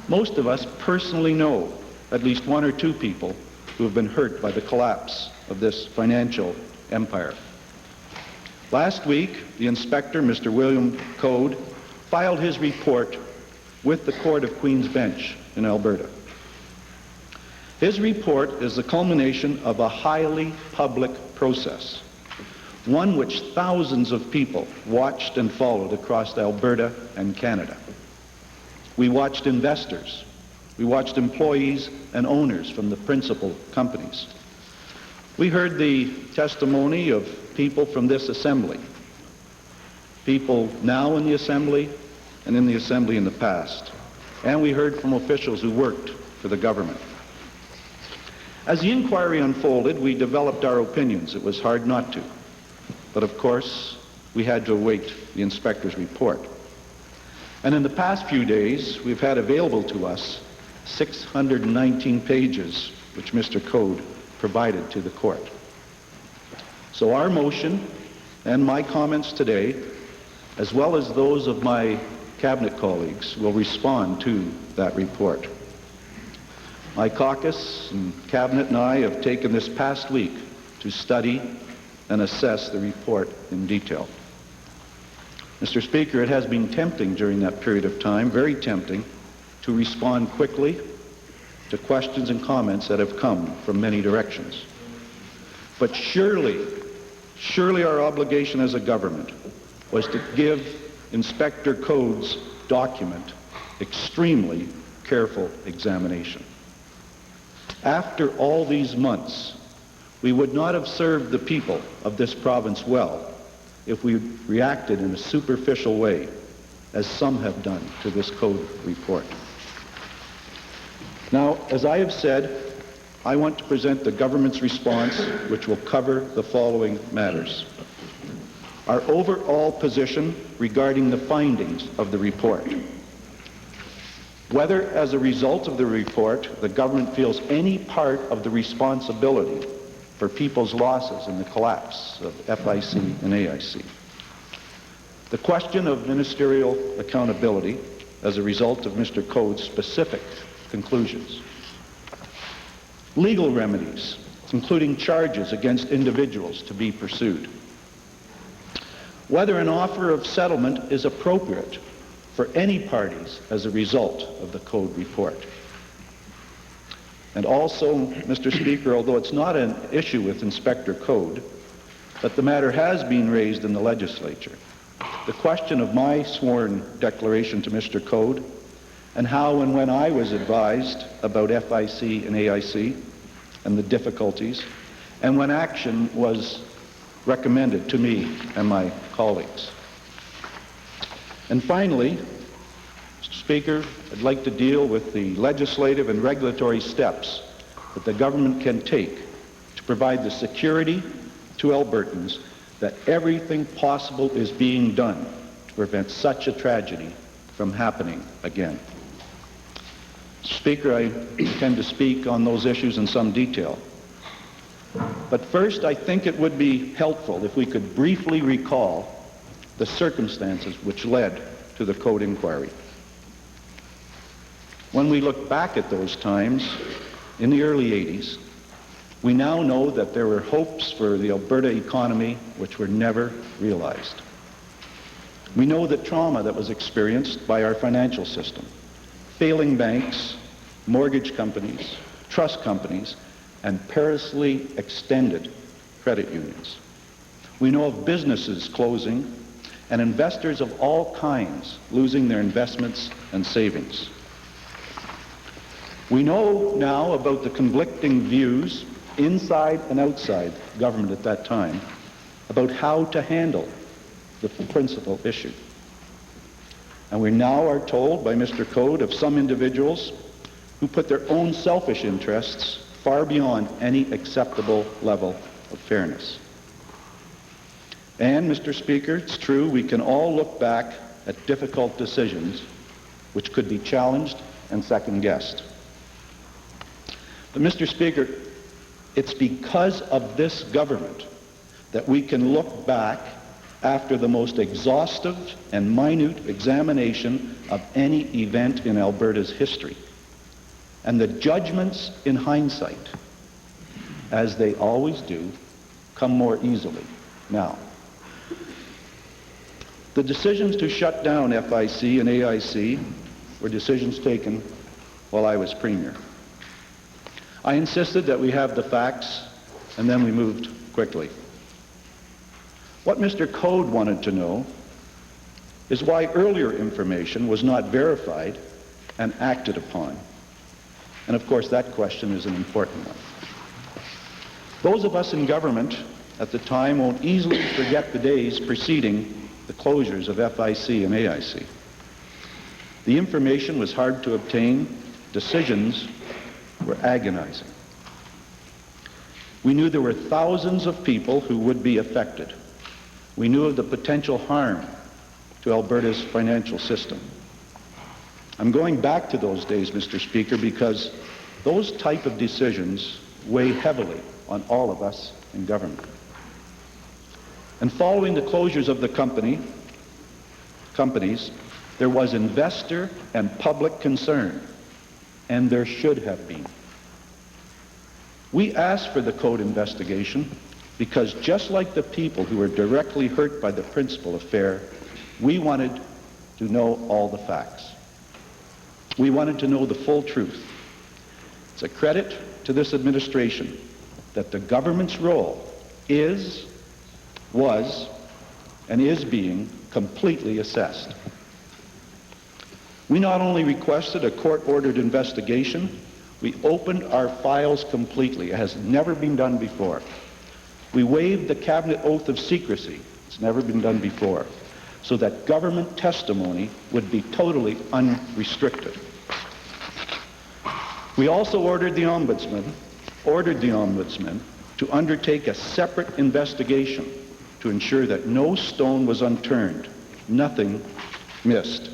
Most of us personally know at least one or two people who have been hurt by the collapse of this financial empire. Last week, the inspector, Mr. William Code, filed his report with the Court of Queen's Bench in Alberta. His report is the culmination of a highly public process, one which thousands of people watched and followed across Alberta and Canada. We watched investors, we watched employees and owners from the principal companies. We heard the testimony of people from this Assembly, people now in the Assembly and in the Assembly in the past. And we heard from officials who worked for the government. As the inquiry unfolded, we developed our opinions. It was hard not to. But of course, we had to await the inspector's report. And in the past few days, we've had available to us 619 pages which Mr. Code provided to the court. So our motion and my comments today, as well as those of my cabinet colleagues, will respond to that report. My caucus and cabinet and I have taken this past week to study and assess the report in detail. Mr. Speaker, it has been tempting during that period of time, very tempting, to respond quickly to questions and comments that have come from many directions. But surely our obligation as a government was to give Inspector Code's document extremely careful examination. After all these months, we would not have served the people of this province well if we reacted in a superficial way as some have done to this code report. Now, as I have said, I want to present the government's response, which will cover the following matters. Our overall position regarding the findings of the report. Whether, as a result of the report, the government feels any part of the responsibility for people's losses in the collapse of FIC and AIC. The question of ministerial accountability as a result of Mr. Code's specific conclusions. Legal remedies, including charges against individuals to be pursued. Whether an offer of settlement is appropriate for any parties as a result of the Code report. And also, Mr. Speaker, although it's not an issue with Inspector Code, but the matter has been raised in the legislature, the question of my sworn declaration to Mr. Code and how and when I was advised about FIC and AIC and the difficulties, and when action was recommended to me and my colleagues. And finally, Mr. Speaker, I'd like to deal with the legislative and regulatory steps that the government can take to provide the security to Albertans that everything possible is being done to prevent such a tragedy from happening again. Mr. Speaker, I intend to speak on those issues in some detail. But first, I think it would be helpful if we could briefly recall the circumstances which led to the Code inquiry. When we look back at those times, in the early 80s, we now know that there were hopes for the Alberta economy which were never realized. We know the trauma that was experienced by our financial system, failing banks, mortgage companies, trust companies, and perilously extended credit unions. We know of businesses closing and investors of all kinds losing their investments and savings. We know now about the conflicting views inside and outside government at that time about how to handle the principal issue. And we now are told by Mr. Code of some individuals who put their own selfish interests far beyond any acceptable level of fairness. And, Mr. Speaker, it's true, we can all look back at difficult decisions which could be challenged and second-guessed. But, Mr. Speaker, it's because of this government that we can look back after the most exhaustive and minute examination of any event in Alberta's history. And the judgments in hindsight, as they always do, come more easily now. The decisions to shut down FIC and AIC were decisions taken while I was Premier. I insisted that we have the facts, and then we moved quickly. What Mr. Code wanted to know is why earlier information was not verified and acted upon. And of course, that question is an important one. Those of us in government at the time won't easily forget the days preceding the closures of FIC and AIC. The information was hard to obtain. Decisions were agonizing. We knew there were thousands of people who would be affected. We knew of the potential harm to Alberta's financial system. I'm going back to those days, Mr. Speaker, because those type of decisions weigh heavily on all of us in government. And following the closures of the companies, there was investor and public concern, and there should have been. We asked for the Code investigation because just like the people who were directly hurt by the principal affair, we wanted to know all the facts. We wanted to know the full truth. It's a credit to this administration that the government's role was, and is being completely assessed. We not only requested a court-ordered investigation, we opened our files completely. It has never been done before. We waived the cabinet oath of secrecy. It's never been done before. so that government testimony would be totally unrestricted. We also ordered the Ombudsman to undertake a separate investigation to ensure that no stone was unturned, nothing missed.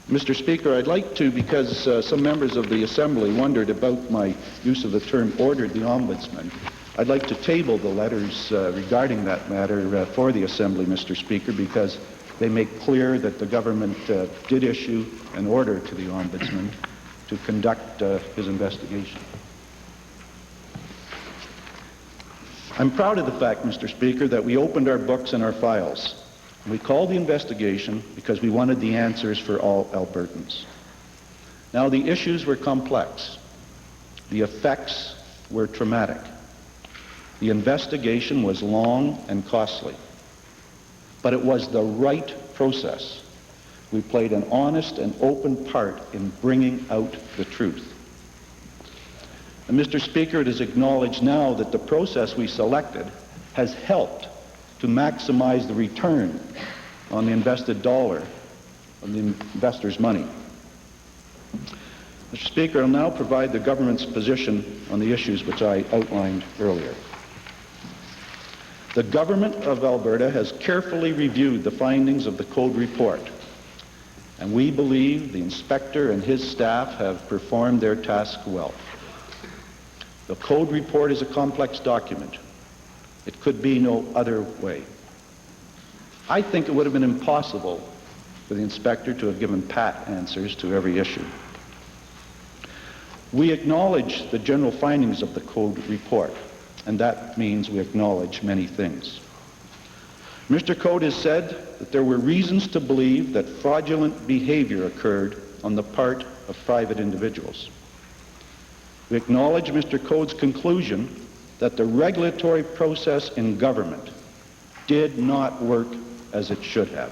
Mr. Speaker, I'd like to, because some members of the Assembly wondered about my use of the term ordered the Ombudsman, I'd like to table the letters regarding that matter for the Assembly, Mr. Speaker, because they make clear that the government did issue an order to the Ombudsman to conduct his investigation. I'm proud of the fact, Mr. Speaker, that we opened our books and our files. We called the investigation because we wanted the answers for all Albertans. Now, the issues were complex. The effects were traumatic. The investigation was long and costly. But it was the right process. We played an honest and open part in bringing out the truth. And Mr. Speaker, it is acknowledged now that the process we selected has helped to maximize the return on the invested dollar, on the investor's money. Mr. Speaker, I'll now provide the government's position on the issues which I outlined earlier. The government of Alberta has carefully reviewed the findings of the Code report, and we believe the inspector and his staff have performed their task well. The Code report is a complex document. It could be no other way. I think it would have been impossible for the inspector to have given pat answers to every issue. We acknowledge the general findings of the Code report, and that means we acknowledge many things. Mr. Code has said that there were reasons to believe that fraudulent behavior occurred on the part of private individuals. We acknowledge Mr. Code's conclusion that the regulatory process in government did not work as it should have.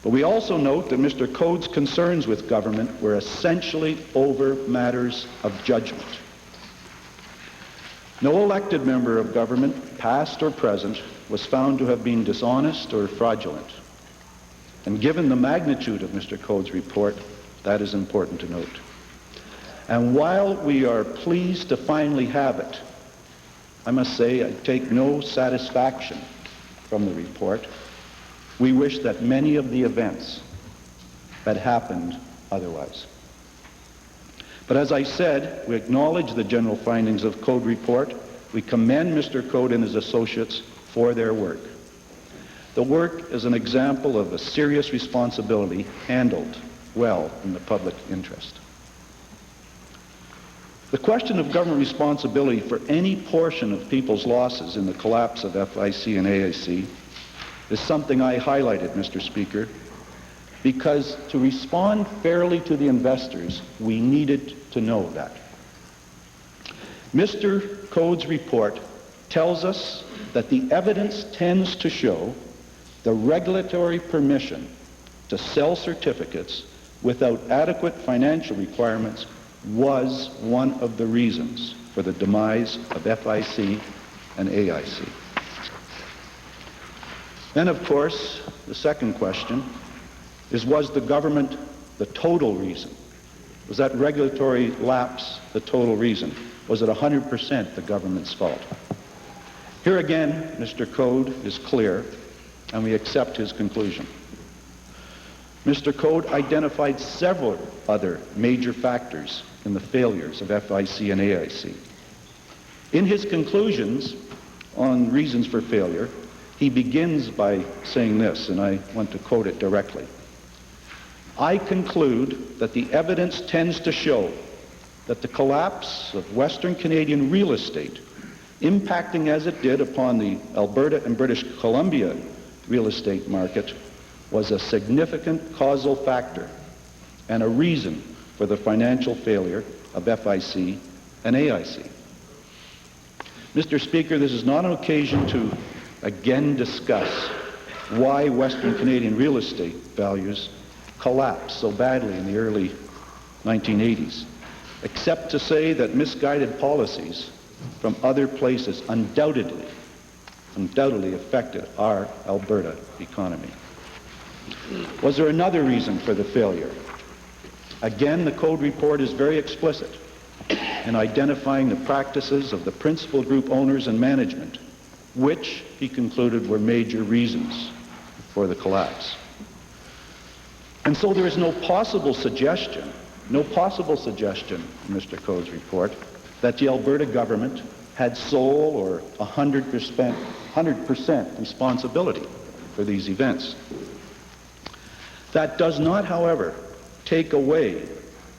But we also note that Mr. Code's concerns with government were essentially over matters of judgment. No elected member of government, past or present, was found to have been dishonest or fraudulent. And given the magnitude of Mr. Code's report, that is important to note. And while we are pleased to finally have it, I must say I take no satisfaction from the report. We wish that many of the events had happened otherwise. But as I said, we acknowledge the general findings of Code report. We commend Mr. Code and his associates for their work. The work is an example of a serious responsibility handled well in the public interest. The question of government responsibility for any portion of people's losses in the collapse of FIC and AIC is something I highlighted, Mr. Speaker, because to respond fairly to the investors, we needed to know that. Mr. Code's report tells us that the evidence tends to show the regulatory permission to sell certificates without adequate financial requirements was one of the reasons for the demise of FIC and AIC. Then, of course, the second question is, was the government the total reason? Was that regulatory lapse the total reason? Was it 100% the government's fault? Here again, Mr. Code is clear, and we accept his conclusion. Mr. Code identified several other major factors in the failures of FIC and AIC. In his conclusions on reasons for failure, he begins by saying this, and I want to quote it directly. I conclude that the evidence tends to show that the collapse of Western Canadian real estate, impacting as it did upon the Alberta and British Columbia real estate market, was a significant causal factor and a reason for the financial failure of FIC and AIC. Mr. Speaker, this is not an occasion to again discuss why Western Canadian real estate values collapsed so badly in the early 1980s, except to say that misguided policies from other places undoubtedly undoubtedly affected our Alberta economy. Was there another reason for the failure? Again, the Code report is very explicit in identifying the practices of the principal group owners and management, which he concluded were major reasons for the collapse. And so there is no possible suggestion in Mr. Code's report that the Alberta government had sole or 100% responsibility for these events. That does not, however, take away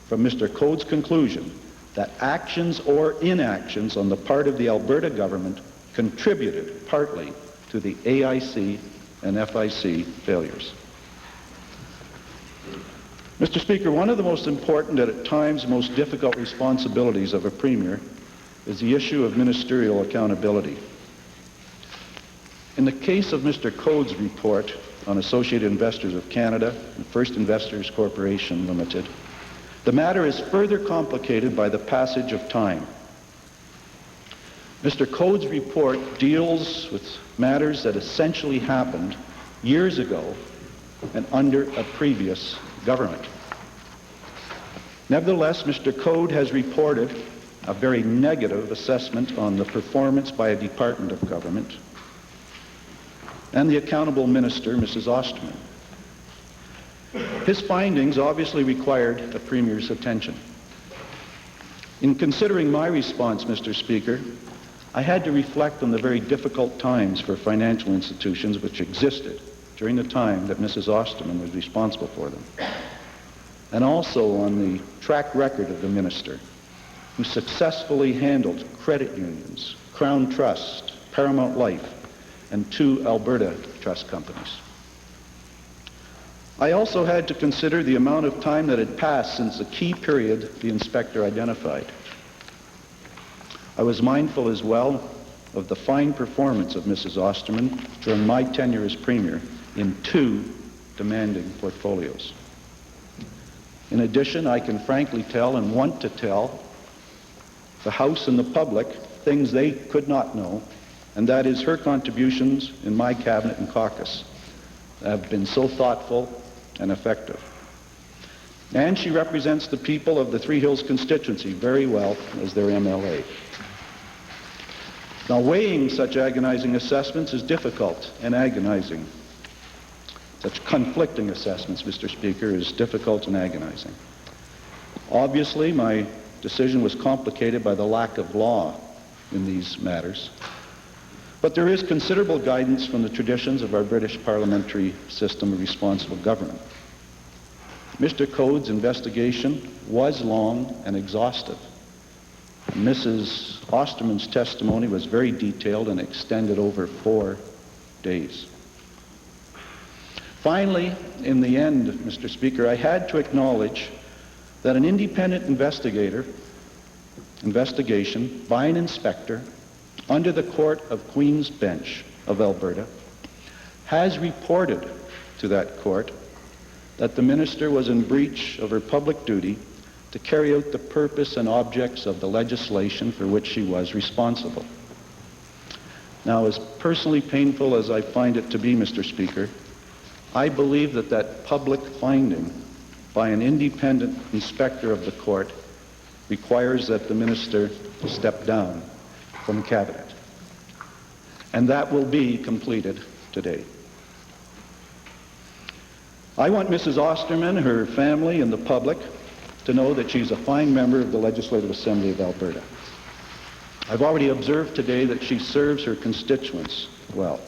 from Mr. Code's conclusion that actions or inactions on the part of the Alberta government contributed partly to the AIC and FIC failures. Mr. Speaker, one of the most important and at times most difficult responsibilities of a premier is the issue of ministerial accountability. In the case of Mr. Code's report on Associated Investors of Canada and First Investors Corporation Limited, the matter is further complicated by the passage of time. Mr. Code's report deals with matters that essentially happened years ago and under a previous government. Nevertheless, Mr. Code has reported a very negative assessment on the performance by a department of government and the accountable minister, Mrs. Osterman. His findings obviously required the Premier's attention. In considering my response, Mr. Speaker, I had to reflect on the very difficult times for financial institutions which existed during the time that Mrs. Osterman was responsible for them, and also on the track record of the minister, who successfully handled credit unions, Crown Trust, Paramount Life, and 2 Alberta trust companies. I also had to consider the amount of time that had passed since the key period the inspector identified. I was mindful as well of the fine performance of Mrs. Osterman during my tenure as Premier in 2 demanding portfolios. In addition, I can frankly tell and want to tell the House and the public things they could not know, and that is her contributions in my cabinet and caucus have been so thoughtful and effective. And she represents the people of the Three Hills constituency very well as their MLA. Now, weighing such agonizing assessments is difficult and agonizing. Such conflicting assessments, Mr. Speaker, is difficult and agonizing. Obviously, my decision was complicated by the lack of law in these matters. But there is considerable guidance from the traditions of our British parliamentary system of responsible government. Mr. Code's investigation was long and exhaustive. Mrs. Osterman's testimony was very detailed and extended over 4 days. Finally, in the end, Mr. Speaker, I had to acknowledge that an independent investigation by an inspector under the Court of Queen's Bench of Alberta has reported to that court that the minister was in breach of her public duty to carry out the purpose and objects of the legislation for which she was responsible. Now, as personally painful as I find it to be, Mr. Speaker, I believe that that public finding by an independent inspector of the court requires that the minister step down from cabinet. And that will be completed today. I want Mrs. Osterman, her family, and the public to know that she's a fine member of the Legislative Assembly of Alberta. I've already observed today that she serves her constituents well.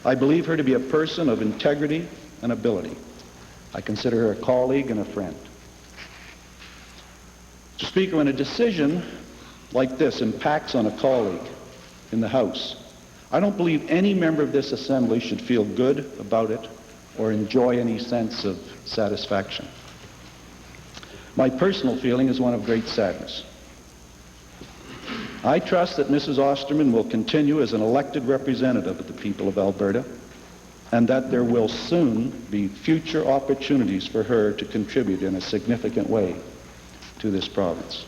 I believe her to be a person of integrity and ability. I consider her a colleague and a friend. Mr. Speaker, when a decision like this impacts on a colleague in the House, I don't believe any member of this Assembly should feel good about it or enjoy any sense of satisfaction. My personal feeling is one of great sadness. I trust that Mrs. Osterman will continue as an elected representative of the people of Alberta, and that there will soon be future opportunities for her to contribute in a significant way to this province.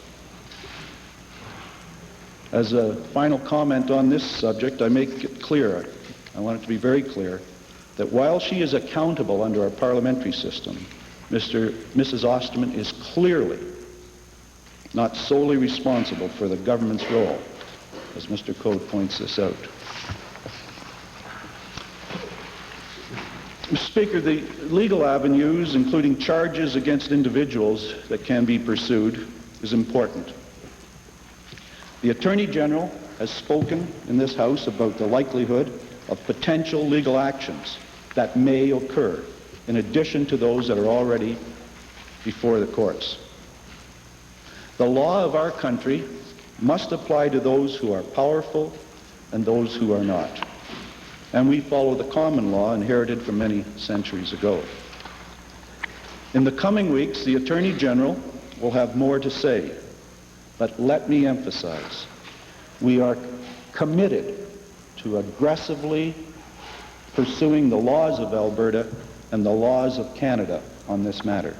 As a final comment on this subject, I make it clear, I want it to be very clear, that while she is accountable under our parliamentary system, Mrs. Osterman is clearly not solely responsible for the government's role, as Mr. Code points this out. Mr. Speaker, the legal avenues, including charges against individuals that can be pursued, is important. The Attorney General has spoken in this House about the likelihood of potential legal actions that may occur, in addition to those that are already before the courts. The law of our country must apply to those who are powerful and those who are not. And we follow the common law inherited from many centuries ago. In the coming weeks, the Attorney General will have more to say, but let me emphasize, we are committed to aggressively pursuing the laws of Alberta and the laws of Canada on this matter.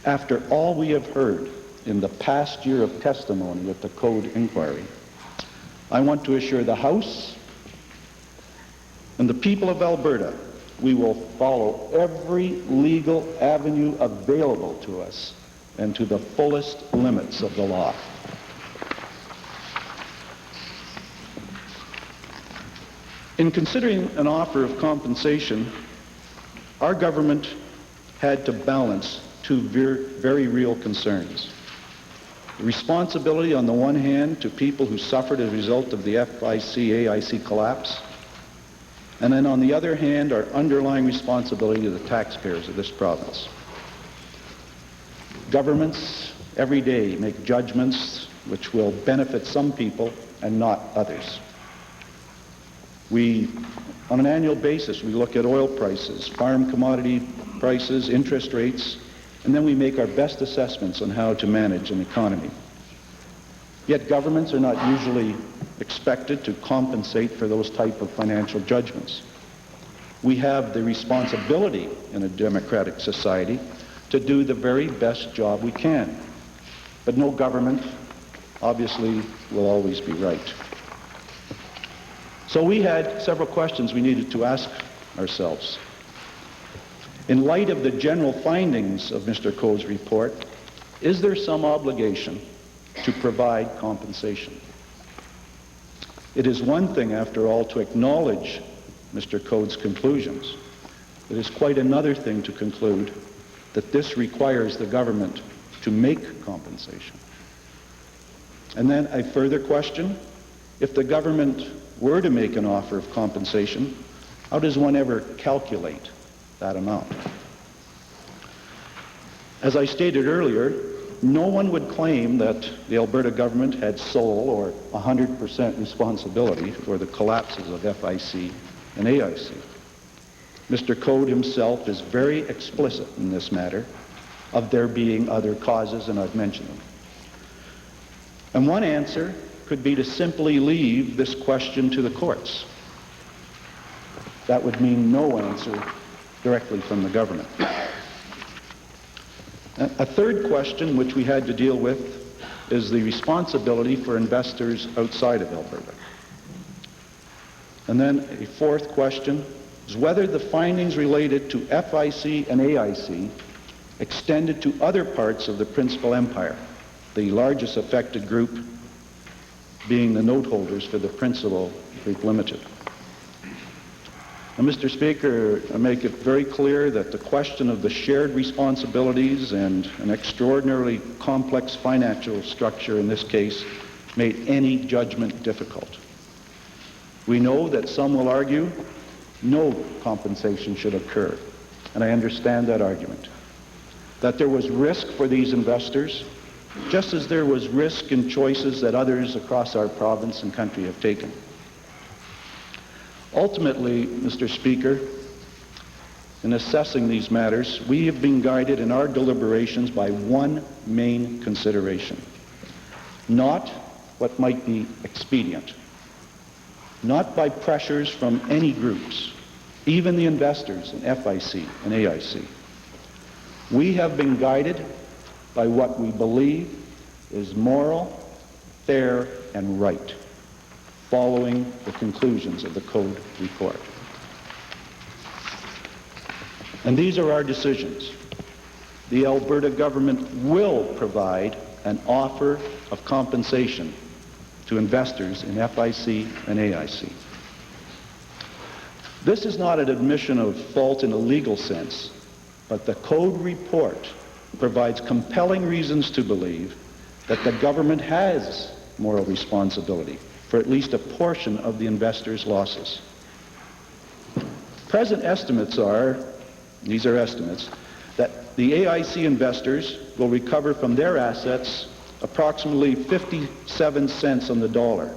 After all we have heard in the past year of testimony at the Code inquiry, I want to assure the House and the people of Alberta we will follow every legal avenue available to us and to the fullest limits of the law. In considering an offer of compensation, our government had to balance two very real concerns. The responsibility on the one hand to people who suffered as a result of the FIC-AIC collapse, and then on the other hand, our underlying responsibility to the taxpayers of this province. Governments every day make judgments which will benefit some people and not others. On an annual basis, we look at oil prices, farm commodity prices, interest rates, and then we make our best assessments on how to manage an economy. Yet governments are not usually expected to compensate for those type of financial judgments. We have the responsibility in a democratic society to do the very best job we can. But no government, obviously, will always be right. So we had several questions we needed to ask ourselves. In light of the general findings of Mr. Coe's report, is there some obligation to provide compensation? It is one thing, after all, to acknowledge Mr. Coe's conclusions. It is quite another thing to conclude that this requires the government to make compensation. And then a further question, if the government were to make an offer of compensation, how does one ever calculate that amount? As I stated earlier, no one would claim that the Alberta government had sole or 100% responsibility for the collapses of FIC and AIC. Mr. Code himself is very explicit in this matter of there being other causes, and I've mentioned them. And one answer could be to simply leave this question to the courts. That would mean no answer directly from the government. A third question which we had to deal with is the responsibility for investors outside of Alberta. And then a fourth question is whether the findings related to FIC and AIC extended to other parts of the Principal Empire, the largest affected group being the note holders for the Principal Group Limited. Now, Mr. Speaker, I make it very clear that the question of the shared responsibilities and an extraordinarily complex financial structure in this case made any judgment difficult. We know that some will argue no compensation should occur, and I understand that argument. That there was risk for these investors, just as there was risk in choices that others across our province and country have taken. Ultimately, Mr. Speaker, in assessing these matters, we have been guided in our deliberations by one main consideration. Not what might be expedient. Not by pressures from any groups, even the investors in FIC and AIC. We have been guided by what we believe is moral, fair, and right, following the conclusions of the Code report. And these are our decisions. The Alberta government will provide an offer of compensation to investors in FIC and AIC. This is not an admission of fault in a legal sense, but the Code report provides compelling reasons to believe that the government has moral responsibility for at least a portion of the investors' losses. Present estimates are, these are estimates, that the AIC investors will recover from their assets approximately 57 cents on the dollar.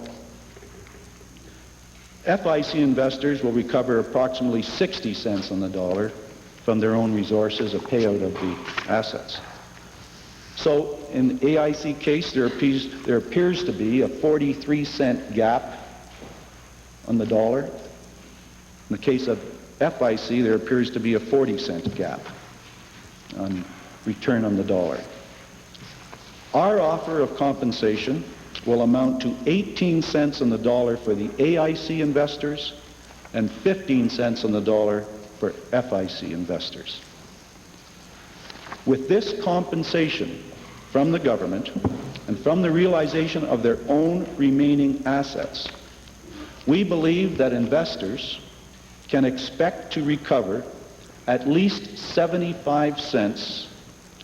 FIC investors will recover approximately 60 cents on the dollar from their own resources, a payout of the assets. So in the AIC case, there appears to be a 43-cent gap on the dollar. In the case of FIC, there appears to be a 40-cent gap on return on the dollar. Our offer of compensation will amount to 18 cents on the dollar for the AIC investors and 15 cents on the dollar for FIC investors. With this compensation from the government and from the realization of their own remaining assets, we believe that investors can expect to recover at least 75 cents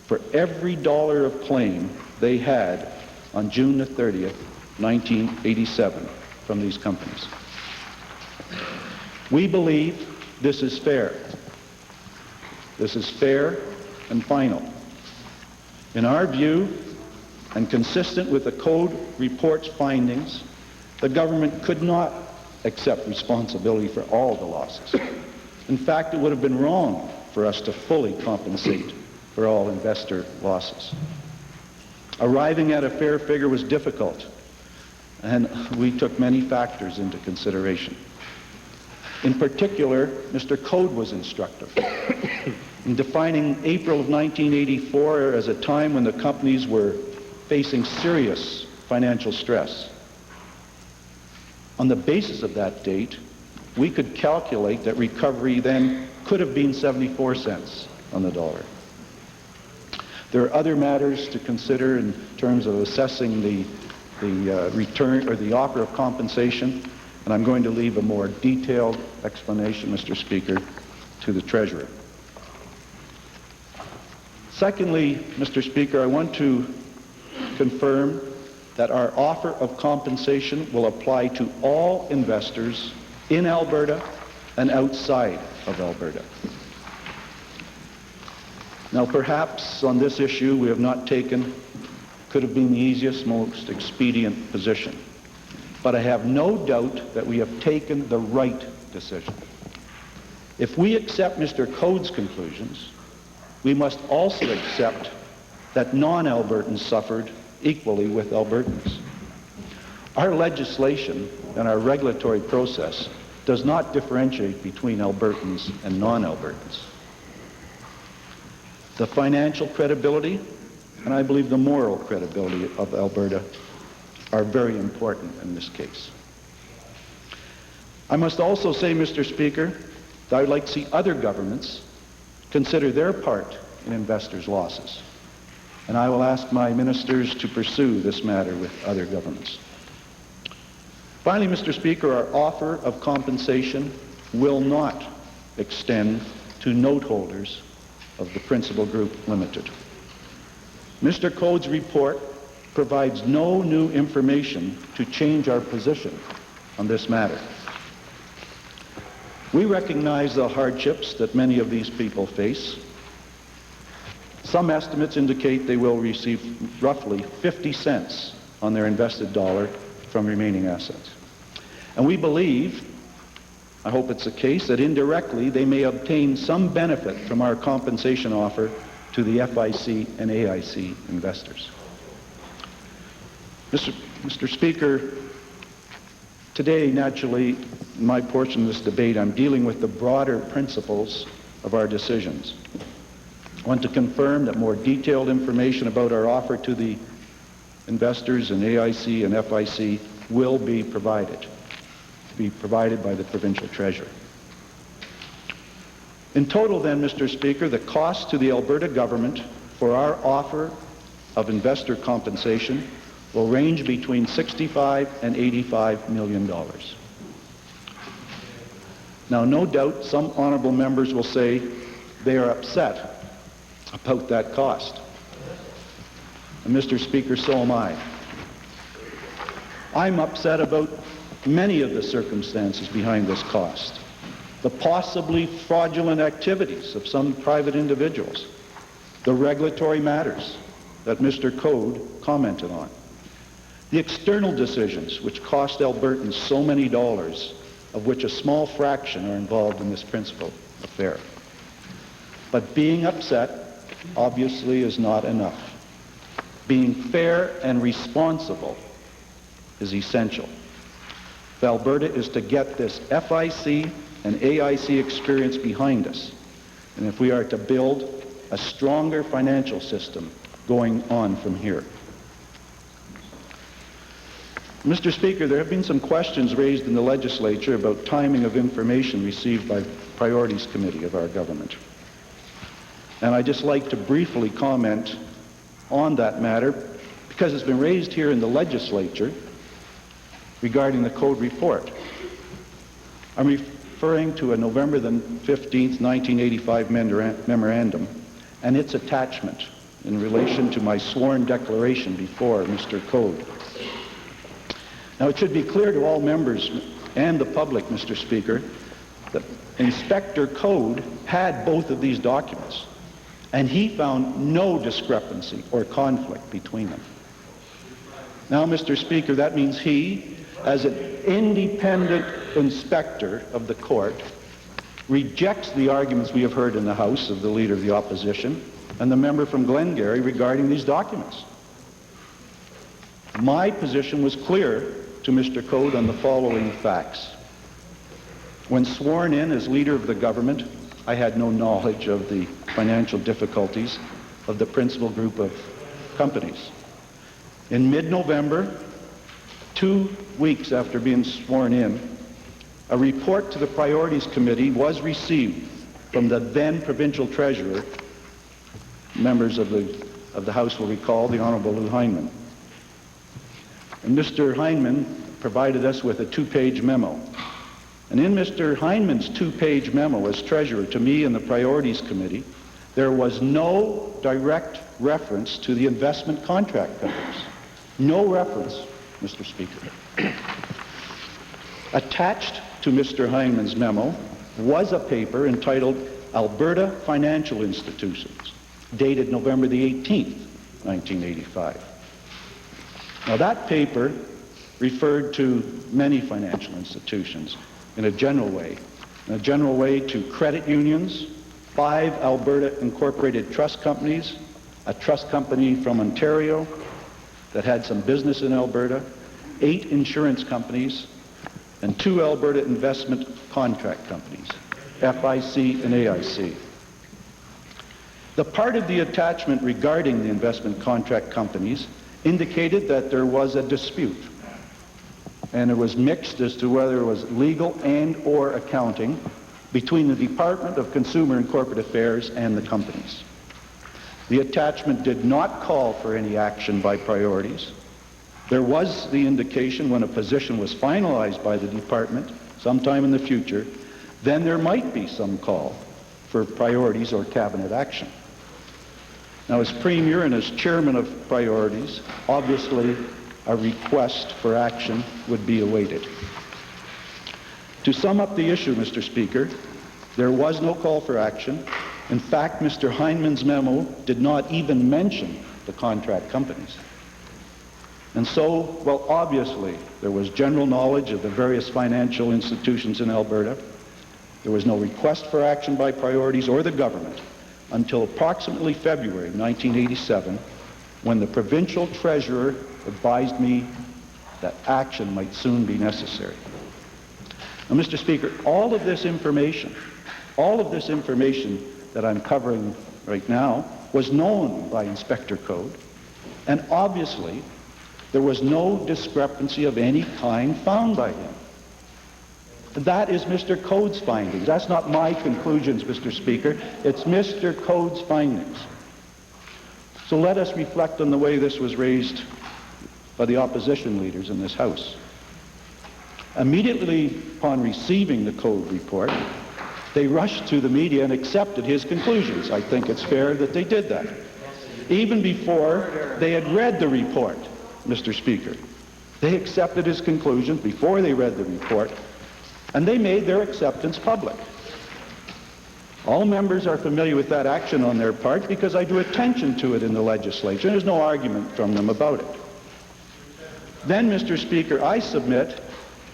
for every dollar of claim they had on June the 30th, 1987 from these companies. We believe this is fair. This is fair and final. In our view, and consistent with the Code report's findings, the government could not accept responsibility for all the losses. In fact, it would have been wrong for us to fully compensate for all investor losses. Arriving at a fair figure was difficult, and we took many factors into consideration. In particular, Mr. Code was instructive in defining April of 1984 as a time when the companies were facing serious financial stress. On the basis of that date, we could calculate that recovery then could have been 74 cents on the dollar. There are other matters to consider in terms of assessing the return or the offer of compensation, and I'm going to leave a more detailed explanation, Mr. Speaker, to the Treasurer. Secondly, Mr. Speaker, I want to confirm that our offer of compensation will apply to all investors in Alberta and outside of Alberta. Now, perhaps on this issue we have not taken, could have been the easiest, most expedient position. But I have no doubt that we have taken the right decision. If we accept Mr. Code's conclusions, we must also accept that non-Albertans suffered equally with Albertans. Our legislation and our regulatory process does not differentiate between Albertans and non-Albertans. The financial credibility, and I believe the moral credibility of Alberta are very important in this case. I must also say, Mr. Speaker, that I would like to see other governments consider their part in investors' losses. And I will ask my ministers to pursue this matter with other governments. Finally, Mr. Speaker, our offer of compensation will not extend to note holders of the Principal Group Limited. Mr. Code's report provides no new information to change our position on this matter. We recognize the hardships that many of these people face. Some estimates indicate they will receive roughly 50 cents on their invested dollar from remaining assets. And we believe, I hope it's the case, that indirectly they may obtain some benefit from our compensation offer to the FIC and AIC investors. Mr. Speaker, today, naturally, in my portion of this debate, I'm dealing with the broader principles of our decisions. I want to confirm that more detailed information about our offer to the investors in AIC and FIC will be provided by the provincial treasurer. In total then, Mr. Speaker, the cost to the Alberta government for our offer of investor compensation will range between $65 and $85 million. Now, no doubt some honourable members will say they are upset about that cost. And Mr. Speaker, so am I. I'm upset about many of the circumstances behind this cost, the possibly fraudulent activities of some private individuals, the regulatory matters that Mr. Code commented on, the external decisions which cost Albertans so many dollars, of which a small fraction are involved in this principal affair. But being upset obviously is not enough. Being fair and responsible is essential. If Alberta is to get this FIC and AIC experience behind us, and if we are to build a stronger financial system going on from here. Mr. Speaker, there have been some questions raised in the legislature about timing of information received by Priorities Committee of our government. And I'd just like to briefly comment on that matter because it's been raised here in the legislature regarding the Code report. I'm referring to a November the 15th, 1985 memorandum and its attachment in relation to my sworn declaration before Mr. Code. Now, it should be clear to all members and the public, Mr. Speaker, that Inspector Code had both of these documents, and he found no discrepancy or conflict between them. Now, Mr. Speaker, that means he, as an independent inspector of the court, rejects the arguments we have heard in the House of the Leader of the Opposition and the member from Glengarry regarding these documents. My position was clear to Mr. Code on the following facts. When sworn in as leader of the government, I had no knowledge of the financial difficulties of the principal group of companies. In mid-November, 2 weeks after being sworn in, a report to the Priorities Committee was received from the then provincial treasurer. Members of the House will recall the Honourable Lou Heineman. And Mr. Heineman provided us with a 2-page memo. And in Mr. Heineman's 2-page memo as treasurer to me and the Priorities Committee, there was no direct reference to the investment contract companies. No reference, Mr. Speaker. Attached to Mr. Heineman's memo was a paper entitled Alberta Financial Institutions, dated November the 18th, 1985. Now, that paper referred to many financial institutions in a general way. In a general way to credit unions, 5 Alberta Incorporated Trust Companies, a trust company from Ontario that had some business in Alberta, 8 insurance companies, and 2 Alberta investment contract companies, FIC and AIC. The part of the attachment regarding the investment contract companies indicated that there was a dispute, and it was mixed as to whether it was legal and or accounting between the Department of Consumer and Corporate Affairs and the companies. The attachment did not call for any action by Priorities. There was the indication when a position was finalized by the department sometime in the future, then there might be some call for Priorities or cabinet action. Now, as Premier and as Chairman of Priorities, obviously a request for action would be awaited. To sum up the issue, Mr. Speaker, there was no call for action. In fact, Mr. Heineman's memo did not even mention the contract companies. And so, well, obviously, there was general knowledge of the various financial institutions in Alberta. There was no request for action by Priorities or the government until approximately February 1987, when the provincial treasurer advised me that action might soon be necessary. Now, Mr. Speaker, all of this information that I'm covering right now was known by Inspector Code, and obviously There was no discrepancy of any kind found by him. That is Mr. Code's findings. That's not my conclusions, Mr. Speaker. It's Mr. Code's findings. So let us reflect on the way this was raised by the opposition leaders in this House. Immediately upon receiving the Code report, they rushed to the media and accepted his conclusions. I think it's fair that they did that. Even before they had read the report, Mr. Speaker. They accepted his conclusions before they read the report, and they made their acceptance public. All members are familiar with that action on their part because I drew attention to it in the legislature. There's no argument from them about it. Then, Mr. Speaker, I submit,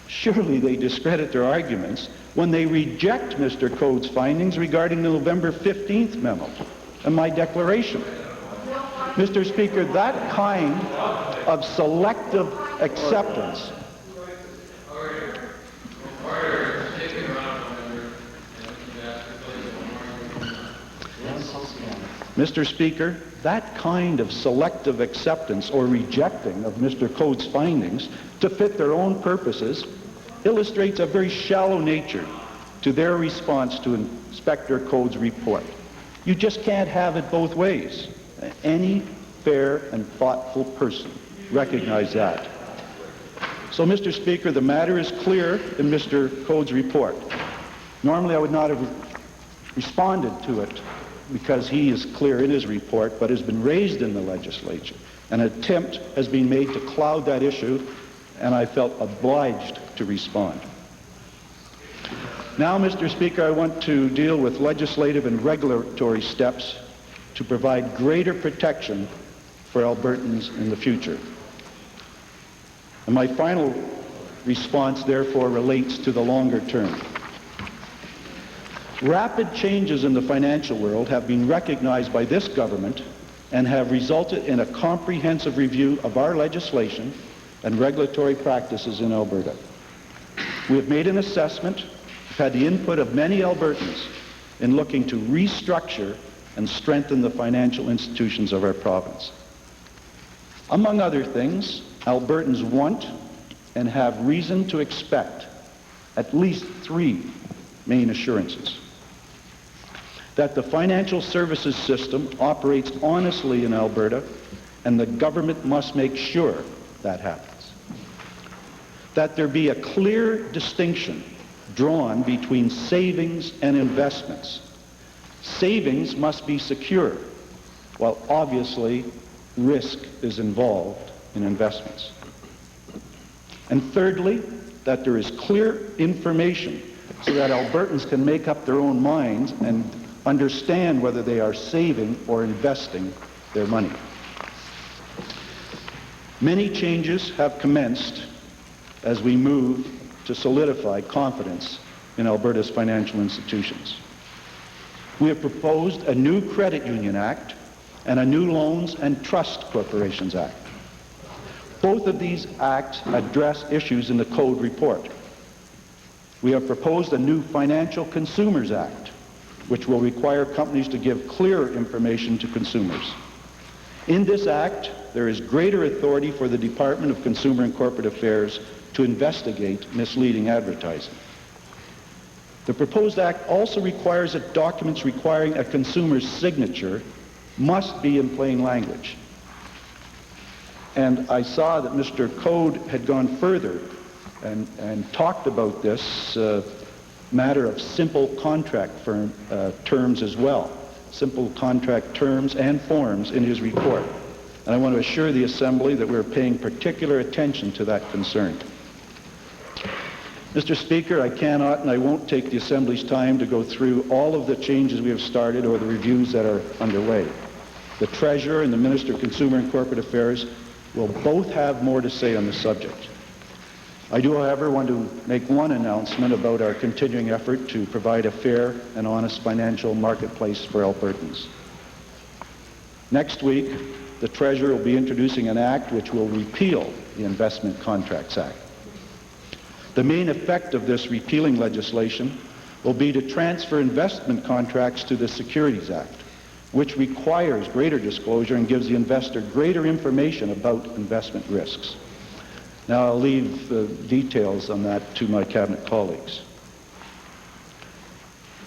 surely they discredit their arguments when they reject Mr. Code's findings regarding the November 15th memo and my declaration. Mr. Speaker, that kind of selective acceptance Mr. Speaker, that kind of selective acceptance or rejecting of Mr. Code's findings to fit their own purposes illustrates a very shallow nature to their response to Inspector Code's report. You just can't have it both ways. Any fair and thoughtful person recognizes that. So, Mr. Speaker, the matter is clear in Mr. Code's report. Normally, I would not have responded to it because he is clear in his report, but has been raised in the legislature. An attempt has been made to cloud that issue, and I felt obliged to respond. Now, Mr. Speaker, I want to deal with legislative and regulatory steps to provide greater protection for Albertans in the future. And my final response, therefore, relates to the longer term. Rapid changes in the financial world have been recognized by this government and have resulted in a comprehensive review of our legislation and regulatory practices in Alberta. We have made an assessment, we've had the input of many Albertans in looking to restructure and strengthen the financial institutions of our province. Among other things, Albertans want and have reason to expect at least three main assurances. That the financial services system operates honestly in Alberta, and the government must make sure that happens. That there be a clear distinction drawn between savings and investments. Savings must be secure, while obviously risk is involved in investments. And thirdly, that there is clear information so that Albertans can make up their own minds and understand whether they are saving or investing their money. Many changes have commenced as we move to solidify confidence in Alberta's financial institutions. We have proposed a new Credit Union Act and a new Loans and Trust Corporations Act. Both of these acts address issues in the Code report. We have proposed a new Financial Consumers Act, which will require companies to give clearer information to consumers. In this act, there is greater authority for the Department of Consumer and Corporate Affairs to investigate misleading advertising. The proposed act also requires that documents requiring a consumer's signature must be in plain language. And I saw that Mr. Code had gone further and talked about this matter of simple contract terms as well, simple contract terms and forms in his report. And I want to assure the Assembly that we're paying particular attention to that concern. Mr. Speaker, I cannot and I won't take the Assembly's time to go through all of the changes we have started or the reviews that are underway. The Treasurer and the Minister of Consumer and Corporate Affairs will both have more to say on the subject. I do, however, want to make one announcement about our continuing effort to provide a fair and honest financial marketplace for Albertans. Next week, the Treasurer will be introducing an act which will repeal the Investment Contracts Act. The main effect of this repealing legislation will be to transfer investment contracts to the Securities Act, which requires greater disclosure and gives the investor greater information about investment risks. Now, I'll leave the details on that to my cabinet colleagues.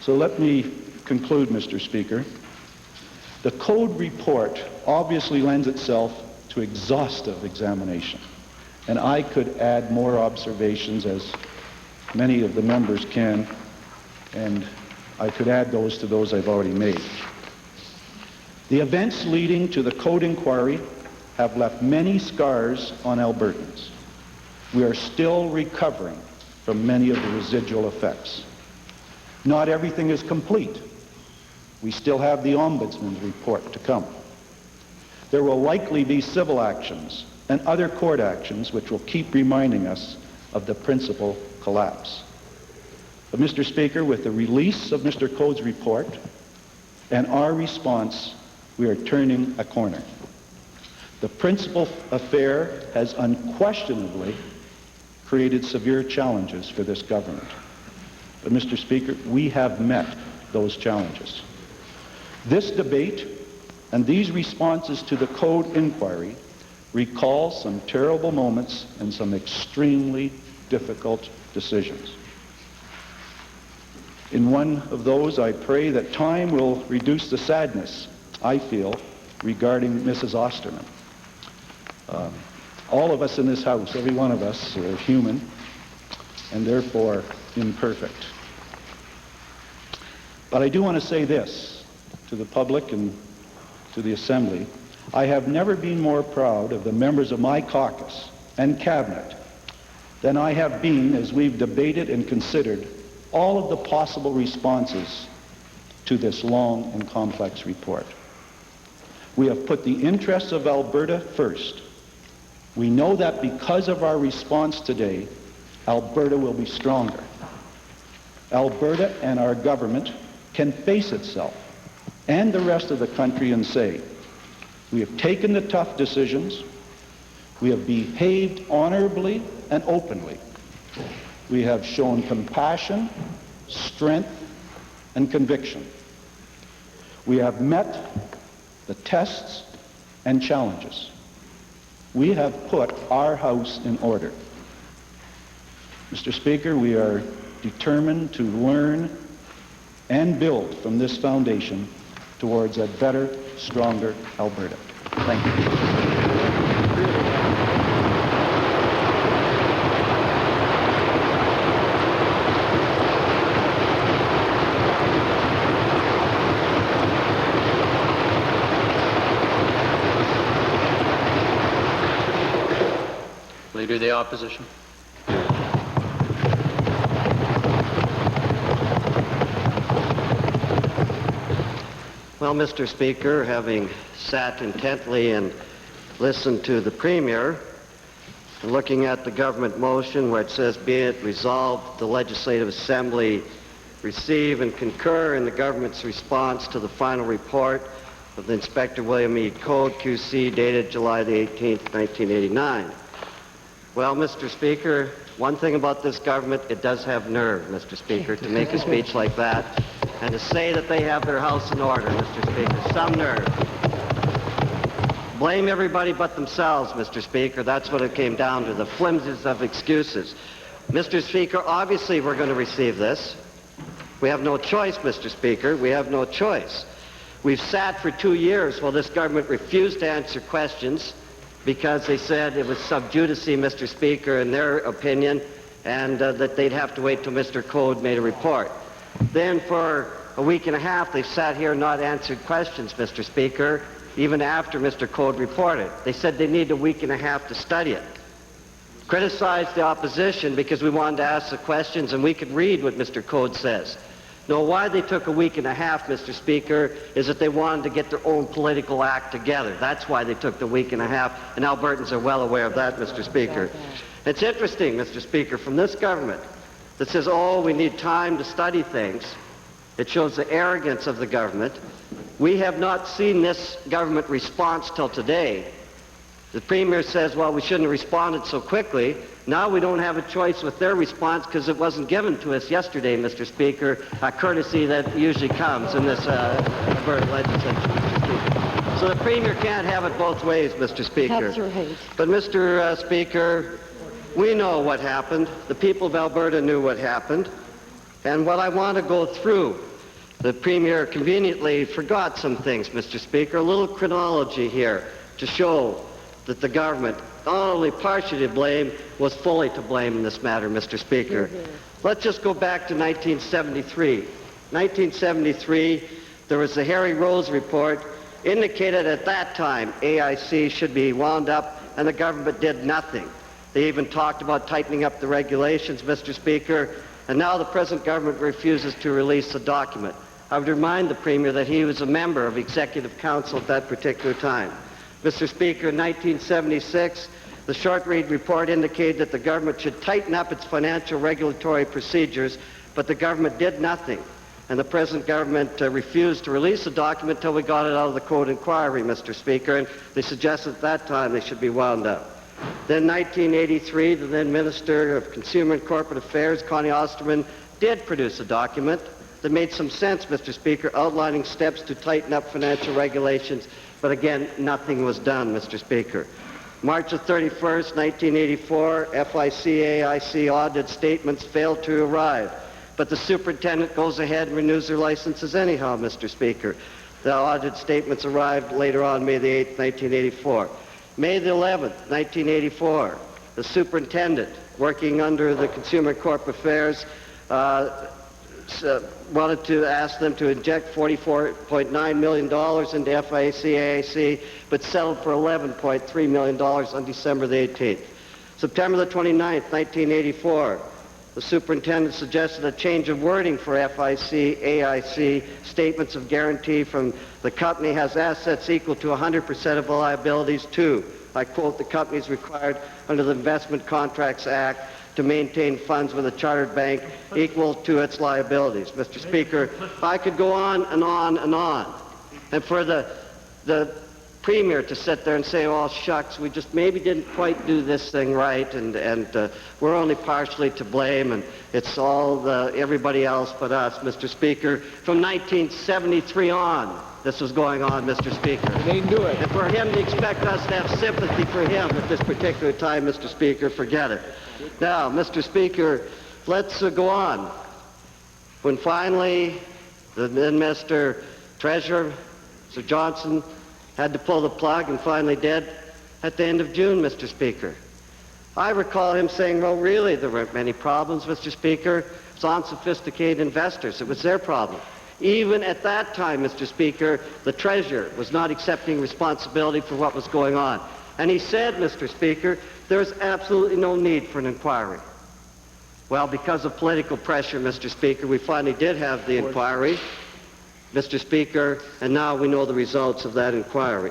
So let me conclude, Mr. Speaker. The code report obviously lends itself to exhaustive examination, and I could add more observations, as many of the members can, and I could add those to those I've already made. The events leading to the code inquiry have left many scars on Albertans. We are still recovering from many of the residual effects. Not everything is complete. We still have the Ombudsman's report to come. There will likely be civil actions and other court actions which will keep reminding us of the principal collapse. But Mr. Speaker, with the release of Mr. Code's report and our response, we are turning a corner. The principal affair has unquestionably created severe challenges for this government. But Mr. Speaker, we have met those challenges. This debate and these responses to the code inquiry recall some terrible moments and some extremely difficult decisions. In one of those, I pray that time will reduce the sadness I feel regarding Mrs. Osterman. All of us in this house, every one of us, are human and therefore imperfect. But I do want to say this to the public and to the Assembly. I have never been more proud of the members of my caucus and cabinet than I have been as we've debated and considered all of the possible responses to this long and complex report. We have put the interests of Alberta first. We know that because of our response today, Alberta will be stronger. Alberta and our government can face itself and the rest of the country and say, we have taken the tough decisions, we have behaved honorably and openly, we have shown compassion, strength, and conviction. We have met the tests and challenges. We have put our house in order. Mr. Speaker, we are determined to learn and build from this foundation towards a better, stronger Alberta. Thank you. Leader of the Opposition. Well, Mr. Speaker, having sat intently and listened to the Premier, and looking at the government motion where it says, be it resolved, the Legislative Assembly receive and concur in the government's response to the final report of the Inspector William E. Code, QC, dated July the 18th, 1989. Well, Mr. Speaker, one thing about this government, it does have nerve, Mr. Speaker, to make a speech like that and to say that they have their house in order, Mr. Speaker. Some nerve. Blame everybody but themselves, Mr. Speaker. That's what it came down to, the flimsiest of excuses. Mr. Speaker, obviously we're going to receive this. We have no choice, Mr. Speaker. We have no choice. We've sat for 2 years while this government refused to answer questions because they said it was sub judice, Mr. Speaker, in their opinion, and that they'd have to wait till Mr. Code made a report. Then for a week and a half, they sat here and not answered questions, Mr. Speaker, even after Mr. Code reported. They said they need a week and a half to study it. Criticized the opposition because we wanted to ask the questions and we could read what Mr. Code says. No, why they took a week and a half, Mr. Speaker, is that they wanted to get their own political act together. That's why they took the week and a half, and Albertans are well aware of that, Mr. Speaker. It's interesting, Mr. Speaker, from this government that says, oh, we need time to study things. It shows the arrogance of the government. We have not seen this government response till today. The Premier says, well, we shouldn't have responded so quickly. Now we don't have a choice with their response because it wasn't given to us yesterday, Mr. Speaker, a courtesy that usually comes in this Alberta legislature, Mr. Speaker. So the Premier can't have it both ways, Mr. Speaker. That's right. But, Mr. Speaker, we know what happened. The people of Alberta knew what happened. And what I want to go through, the Premier conveniently forgot some things, Mr. Speaker. A little chronology here to show that the government, not only partially to blame, was fully to blame in this matter, Mr. Speaker. Let's just go back to 1973. 1973, there was the Harry Rose report, indicated at that time AIC should be wound up, and the government did nothing. They even talked about tightening up the regulations, Mr. Speaker, and now the present government refuses to release the document. I would remind the Premier that he was a member of Executive Council at that particular time. Mr. Speaker, in 1976, the short-read report indicated that the government should tighten up its financial regulatory procedures, but the government did nothing. And the present government refused to release the document until we got it out of the code inquiry, Mr. Speaker, and they suggested at that time they should be wound up. Then 1983, the then Minister of Consumer and Corporate Affairs, Connie Osterman, did produce a document that made some sense, Mr. Speaker, outlining steps to tighten up financial regulations. But again, nothing was done, Mr. Speaker. March the 31st, 1984, FIC-AIC audit statements failed to arrive. But the superintendent goes ahead and renews their licenses anyhow, Mr. Speaker. The audit statements arrived later on May the 8th, 1984. May the 11th, 1984, the superintendent, working under the Consumer and Corporate Affairs, wanted to ask them to inject $44.9 million into FIC-AIC, but settled for $11.3 million on December the 18th. September the 29th, 1984, the superintendent suggested a change of wording for FIC-AIC statements of guarantee from the company has assets equal to 100% of the liabilities to, I quote, the company is required under the Investment Contracts Act to maintain funds with a chartered bank equal to its liabilities. Mr. Speaker, I could go on and on and on. And for the Premier to sit there and say, oh, shucks, we just maybe didn't quite do this thing right, and we're only partially to blame, and it's all everybody else but us, Mr. Speaker. From 1973 on, this was going on, Mr. Speaker. They knew it. And for him to expect us to have sympathy for him at this particular time, Mr. Speaker, forget it. Now, Mr. Speaker, let's go on. When finally the then Mr. Treasurer, Sir Johnson, had to pull the plug and finally did at the end of June, Mr. Speaker. I recall him saying, well, really, there weren't many problems, Mr. Speaker. It's unsophisticated investors. It was their problem. Even at that time, Mr. Speaker, the Treasurer was not accepting responsibility for what was going on. And he said, Mr. Speaker, there's absolutely no need for an inquiry. Well, because of political pressure, Mr. Speaker, we finally did have the inquiry, Mr. Speaker, and now we know the results of that inquiry.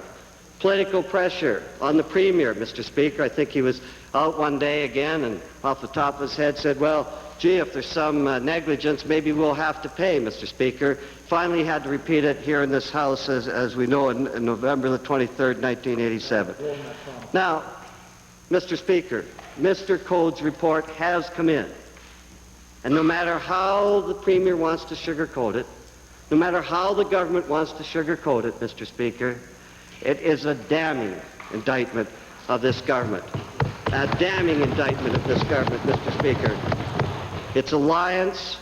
Political pressure on the Premier, Mr. Speaker. I think he was out one day again and off the top of his head said, well, gee, if there's some negligence, maybe we'll have to pay, Mr. Speaker. Finally had to repeat it here in this House, as we know, in November the 23rd, 1987. Now, Mr. Speaker, Mr. Code's report has come in. And no matter how the Premier wants to sugarcoat it, no matter how the government wants to sugarcoat it, Mr. Speaker, it is a damning indictment of this government. A damning indictment of this government, Mr. Speaker. Its alliance,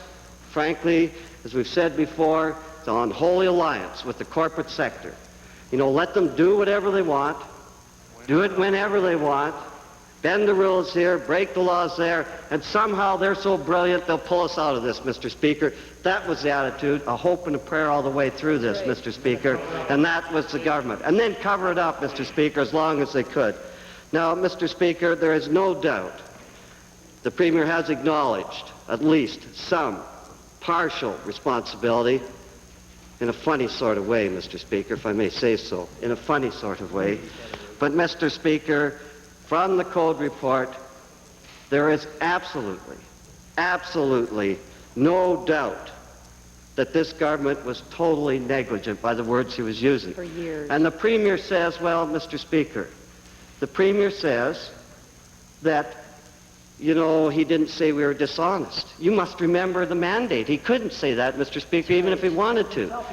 frankly, as we've said before, it's an unholy alliance with the corporate sector. You know, let them do whatever they want, do it whenever they want, bend the rules here, break the laws there, and somehow they're so brilliant they'll pull us out of this, Mr. Speaker. That was the attitude, a hope and a prayer all the way through this, Mr. Speaker, and that was the government. And then cover it up, Mr. Speaker, as long as they could. Now, Mr. Speaker, there is no doubt the Premier has acknowledged at least some partial responsibility in a funny sort of way, Mr. Speaker, if I may say so, in a funny sort of way. But, Mr. Speaker, from the Code report, there is absolutely, absolutely no doubt that this government was totally negligent by the words he was using. For years. And the Premier says, well, Mr. Speaker, The Premier says that, you know, he didn't say we were dishonest. You must remember the mandate. He couldn't say that, Mr. Speaker, even if he wanted to.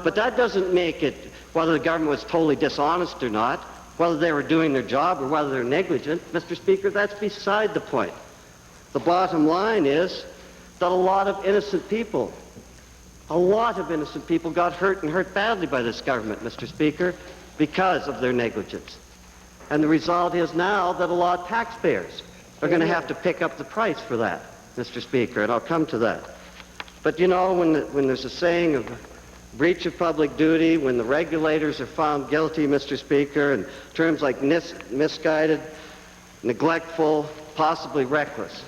But that doesn't make it whether the government was totally dishonest or not, whether they were doing their job or whether they're negligent. Mr. Speaker, that's beside the point. The bottom line is that a lot of innocent people got hurt and hurt badly by this government, Mr. Speaker, because of their negligence. And the result is now that a lot of taxpayers are going to have to pick up the price for that, Mr. Speaker, and I'll come to that. But you know, when there's a saying of breach of public duty, when the regulators are found guilty, Mr. Speaker, in terms like misguided, neglectful, possibly reckless,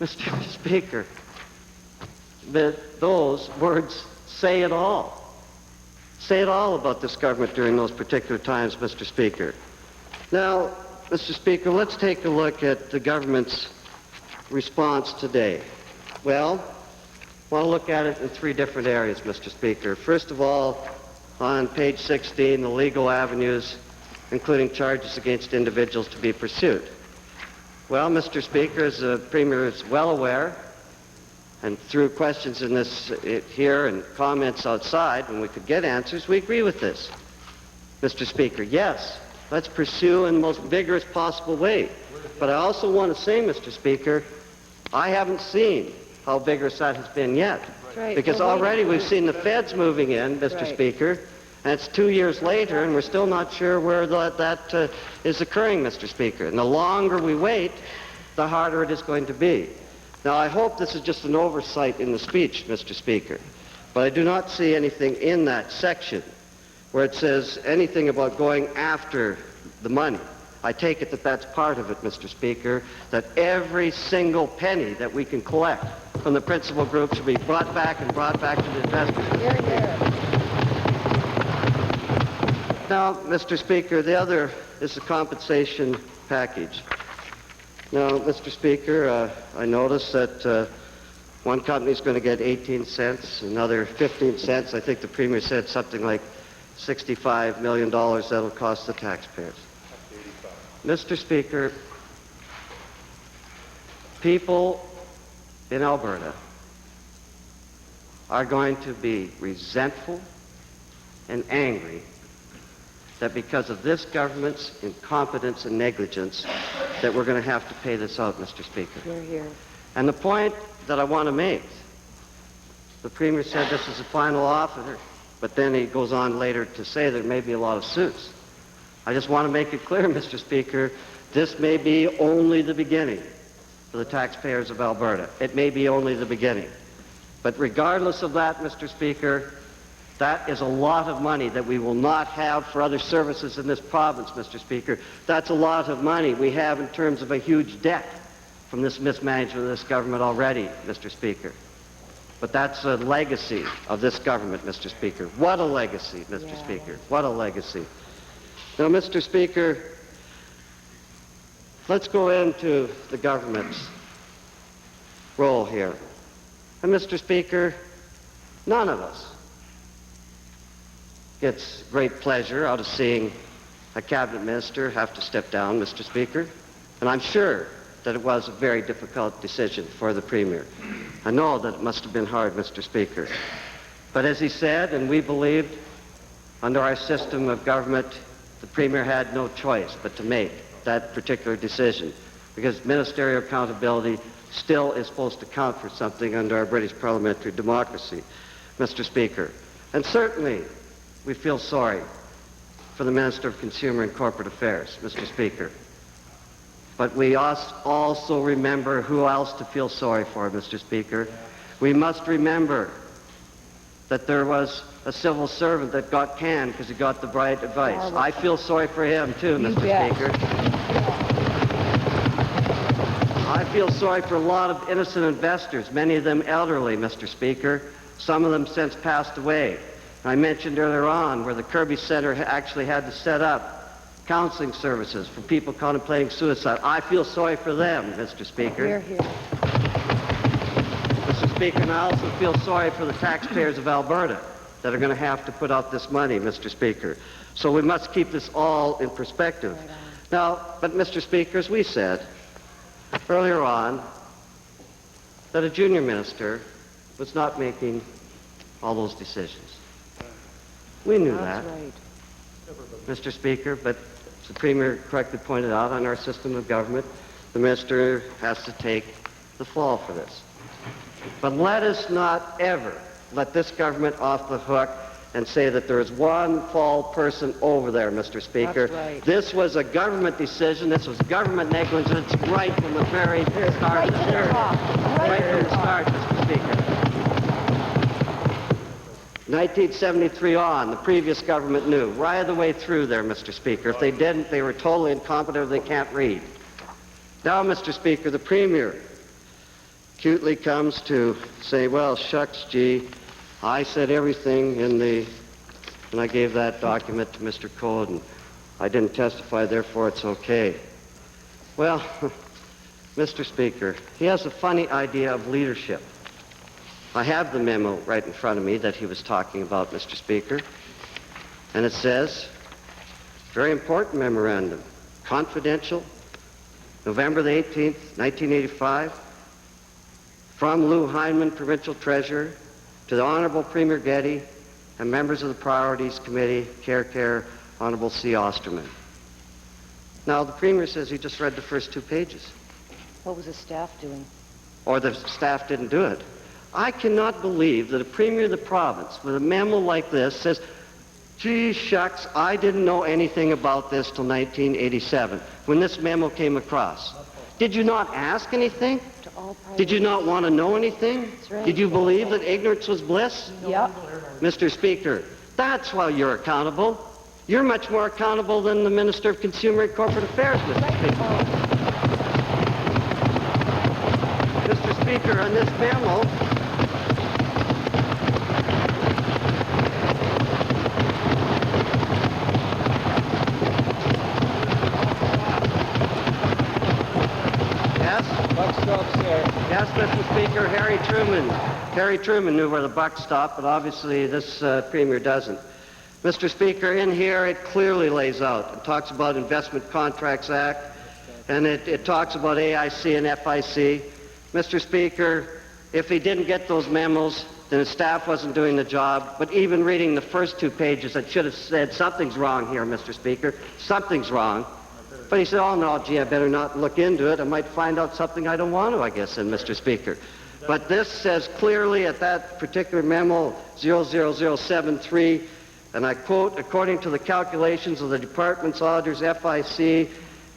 Mr. Speaker, those words say it all. Say it all about this government during those particular times, Mr. Speaker. Now, Mr. Speaker, let's take a look at the government's response today. Well, I want to look at it in three different areas, Mr. Speaker. First of all, on page 16, the legal avenues, including charges against individuals to be pursued. Well, Mr. Speaker, as the Premier is well aware, and through questions in this here and comments outside, when we could get answers, we agree with this. Mr. Speaker, yes, let's pursue in the most vigorous possible way. But I also want to say, Mr. Speaker, I haven't seen how vigorous that has been yet. Right. Because already we've seen the feds moving in, Mr. Right. Speaker, and it's 2 years later, and we're still not sure where that is occurring, Mr. Speaker. And the longer we wait, the harder it is going to be. Now, I hope this is just an oversight in the speech, Mr. Speaker, but I do not see anything in that section where it says anything about going after the money. I take it that that's part of it, Mr. Speaker, that every single penny that we can collect from the principal group should be brought back to the investors. Now, Mr. Speaker, the other is the compensation package. Now, Mr. Speaker, I notice that one company is going to get 18 cents, another 15 cents. I think the Premier said something like $65 million that'll cost the taxpayers. Mr. Speaker, people in Alberta are going to be resentful and angry that because of this government's incompetence and negligence that we're going to have to pay this out, Mr. Speaker. Hear, hear. And the point that I want to make, the Premier said this is the final offer, but then he goes on later to say there may be a lot of suits. I just want to make it clear, Mr. Speaker, this may be only the beginning for the taxpayers of Alberta. It may be only the beginning. But regardless of that, Mr. Speaker, that is a lot of money that we will not have for other services in this province, Mr. Speaker. That's a lot of money we have in terms of a huge debt from this mismanagement of this government already, Mr. Speaker. But that's a legacy of this government, Mr. Speaker. What a legacy, Mr. Speaker. What a legacy. Now, Mr. Speaker, let's go into the government's role here. And, Mr. Speaker, none of us gets great pleasure out of seeing a cabinet minister have to step down, Mr. Speaker. And I'm sure that it was a very difficult decision for the Premier. I know that it must have been hard, Mr. Speaker. But as he said, and we believed, under our system of government, the Premier had no choice but to make that particular decision, because ministerial accountability still is supposed to count for something under our British parliamentary democracy, Mr. Speaker. And certainly, we feel sorry for the Minister of Consumer and Corporate Affairs, Mr. Speaker. But we also remember who else to feel sorry for, Mr. Speaker. We must remember that there was a civil servant that got canned because he got the right advice. I feel sorry for him too, Mr. Speaker. I feel sorry for a lot of innocent investors, many of them elderly, Mr. Speaker. Some of them since passed away. I mentioned earlier on where the Kirby Center actually had to set up counseling services for people contemplating suicide. I feel sorry for them, Mr. Speaker. Hear, hear. Mr. Speaker, and I also feel sorry for the taxpayers of Alberta that are going to have to put out this money, Mr. Speaker. So we must keep this all in perspective. Now, but Mr. Speaker, as we said earlier on, that a junior minister was not making all those decisions. We knew that, Right. Mr. Speaker, but as the Premier correctly pointed out, on our system of government, the minister has to take the fall for this. But let us not ever let this government off the hook and say that there is one fall person over there, Mr. Speaker. That's right. This was a government decision. This was government negligence right from the very start. Right to the top. Right from the start, Mr. Speaker. 1973 on, the previous government knew, right the way through there, Mr. Speaker. If they didn't, they were totally incompetent or they can't read. Now, Mr. Speaker, the Premier cutely comes to say, well, shucks, gee, I said everything when I gave that document to Mr. Code, and I didn't testify, therefore it's okay. Well, Mr. Speaker, he has a funny idea of leadership. I have the memo right in front of me that he was talking about, Mr. Speaker, and it says, very important memorandum, confidential, November the 18th, 1985, from Lou Heineman, Provincial Treasurer, to the Honorable Premier Getty and members of the Priorities Committee, Care, Honorable C. Osterman. Now, the Premier says he just read the first 2 pages. What was the staff doing? Or the staff didn't do it. I cannot believe that a Premier of the province with a memo like this says, gee, shucks, I didn't know anything about this till 1987, when this memo came across. Did you not ask anything? Did you not want to know anything? Right. Did you believe that ignorance was bliss? Yep. Mr. Speaker, that's why you're accountable. You're much more accountable than the Minister of Consumer and Corporate Affairs, Mr. Speaker. Mr. Speaker, on this memo, yes, Mr. Speaker, Harry Truman knew where the buck stopped, but obviously this Premier doesn't. Mr. Speaker, in here it clearly lays out. It talks about Investment Contracts Act, and it talks about AIC and FIC. Mr. Speaker, if he didn't get those memos, then his staff wasn't doing the job. But even reading the first 2 pages, it should have said something's wrong here, Mr. Speaker. Something's wrong. But he said, oh, no, gee, I better not look into it. I might find out something I don't want to, I guess, then, Mr. Speaker. But this says clearly at that particular memo, 00073, and I quote, according to the calculations of the department's auditors, FIC